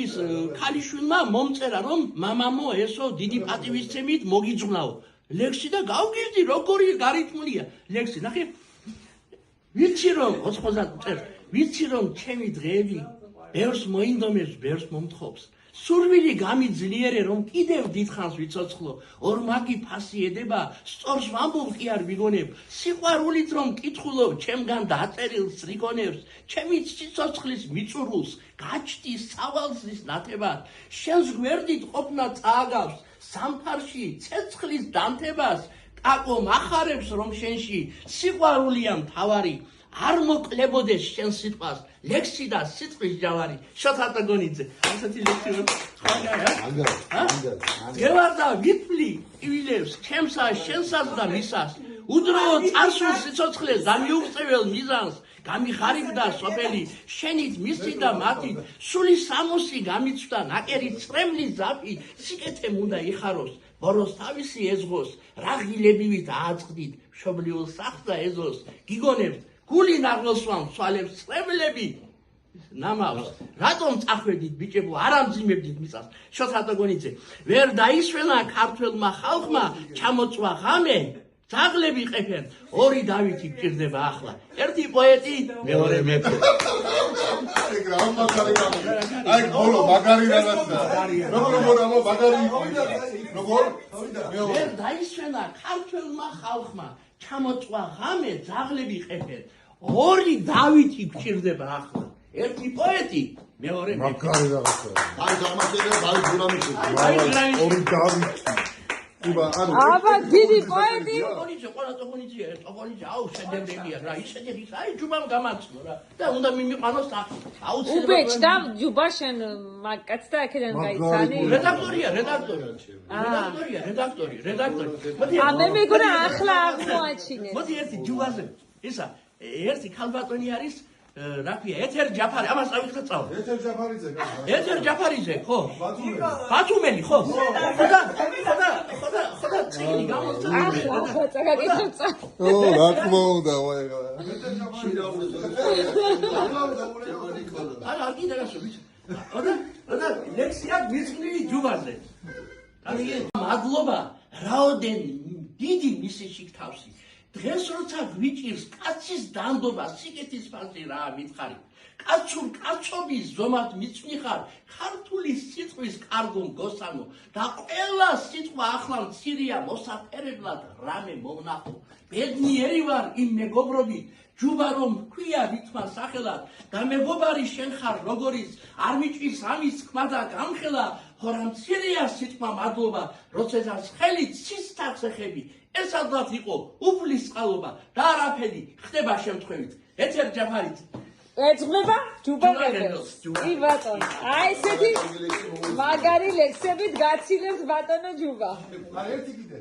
ის ქალიშვილმა მომწერა რომ მამამო ესო დიდი პატივისცემით მოგიძვნაო ლექსი და გავგიზდი როგორი გარითმულია ლექსი ნახე ვიცი რომ 90 წერს ვიცი რომ ჩემი დღეები ბევრს მოინდომებს ბევრს მომთხოვს სურვილი გამიძლიერე რომ კიდევ დიდხანს ვიცოცხლო ორმაგი ფასი ედება სწორს ვამბობ კი არ ვიგონებ სიყვარულით რომ კითხულობ ჩემგან დაწერილს რიგონებს ჩემი ციცოცხლის მიწურულს გაჩდი სავალზის ნათებად შენს გვერდით ყოფნა წააგავს სამფარში ცეცხლის დანთებას კაკო მახარებს რომ შენში სიყვარულია მთავარი არ მოკლებოდეს შენ სიტყვას ლექსი და სიტყვის ჯავარი შოთატოგონიძე ასეთი ლექსი რომ გევარ და ვიფლი ივილებს ჩემსა შენსას და მისას უდროო წარსულ სიცოცხლეს დამიუღწეველ მიზანს გამიხარიბდა სოფელი შენით მისი და მათი სული სამოსი გამიცვდა ნაკერი წრემლის ზაფი სიკეთემ უნდა იხაროს ბოროს თავისი ეზღოს რა ღილებივით ააწყდით მშობლიურ სახლსა ეზოს გიგონებთ გული ნაღლოსვამ სვალებს წრემლები ნამავს რატომ წახვედით ბიჭებო არ ამძიმებდით მიწას შოთატოგონიძე ვერ დაისვენა ქართველმა ხალხმა ჩამოწვა ღამე ძაღლები ყეფენ, ორი დავითი გჭირდება ახლა. ერთი პოეტი, მეორე მეფე.
აი ბოლო მაგარი რაღაცა. როგორ მაგარი იყო ის? როგორ?
ვერ დაისვენა ქართველმა ხალხმა, ჩამოწვა ღამე ძაღლები ყეფენ, ორი დავითი გჭირდება ახლა. ერთი პოეტი, მეორე მეფე.
მაგარი რაღაცა.
აი გამარჯვება ბალი გურამიში.
ორი დავითი. იბა ანუ
აბა დიდი პოეტი
ტოფონიძე, ყველა ტოფონიძე, აუ შედევრებია რა, ისეთი ის აი ჯუბამ გამაცნო რა. და უნდა მიმიყვანოს ახლა.
უბეჭ და ჯუბა შენ მაგკაც და აქედან გაიცანი.
რედაქტორი.
მე მეგონა ახლა აღმოაჩინე.
მოდი ერთი ჯუბაზე. ისა, ერთი ქალბატონი არის რა ქვია, ეთერ ჯაფარი, ამას წავიხდა წავა. ეთერ ჯაფარიძე, ხო? ბათუმელი, ხო? ხოდა წიგნი გამოსცა.
ახლა წაგაკითხა.
რა თქმა უნდა, ვაი.
არა, არ კიდე გასულ. ხოდა ლექსია მისვლილი ჯუბაზე. აი, მადლობა, რაოდენ დიდი მისი შიგთავსი. დღეს როცა გვიჭირს კაცის დანდობა სიკეთის ფასი რა მითხარი კაცურ კაცობის ზომად მიცვნიხარ ქართული სიტყვის კარგო მგოსანო და ყველა სიტყვა ახლა მცირია მოსაფერებლად რამე მომნახო ბედნიერი ვარ იმ მეგობრობით ჯუბა რომ ქვია ვითმა სახელად და მეგობარი შენ ხარ როგორიც არ მიჭირს ამის თქმა და გამხელა ხო რა მცირეა სიტყვა მადლობა როდესაც ხელით ცისთავს ეხები ეს ალბათ იყო უფლის წყალობა და არაფერი ხდება შემთხვევით ეთერ ჯაფარით
ეძღვნება ჯუბა გებელს კი ბატონო აი ესეთი მაგარი ლექსებით გაცილებს ბატონო ჯუბა
ერთი კიდე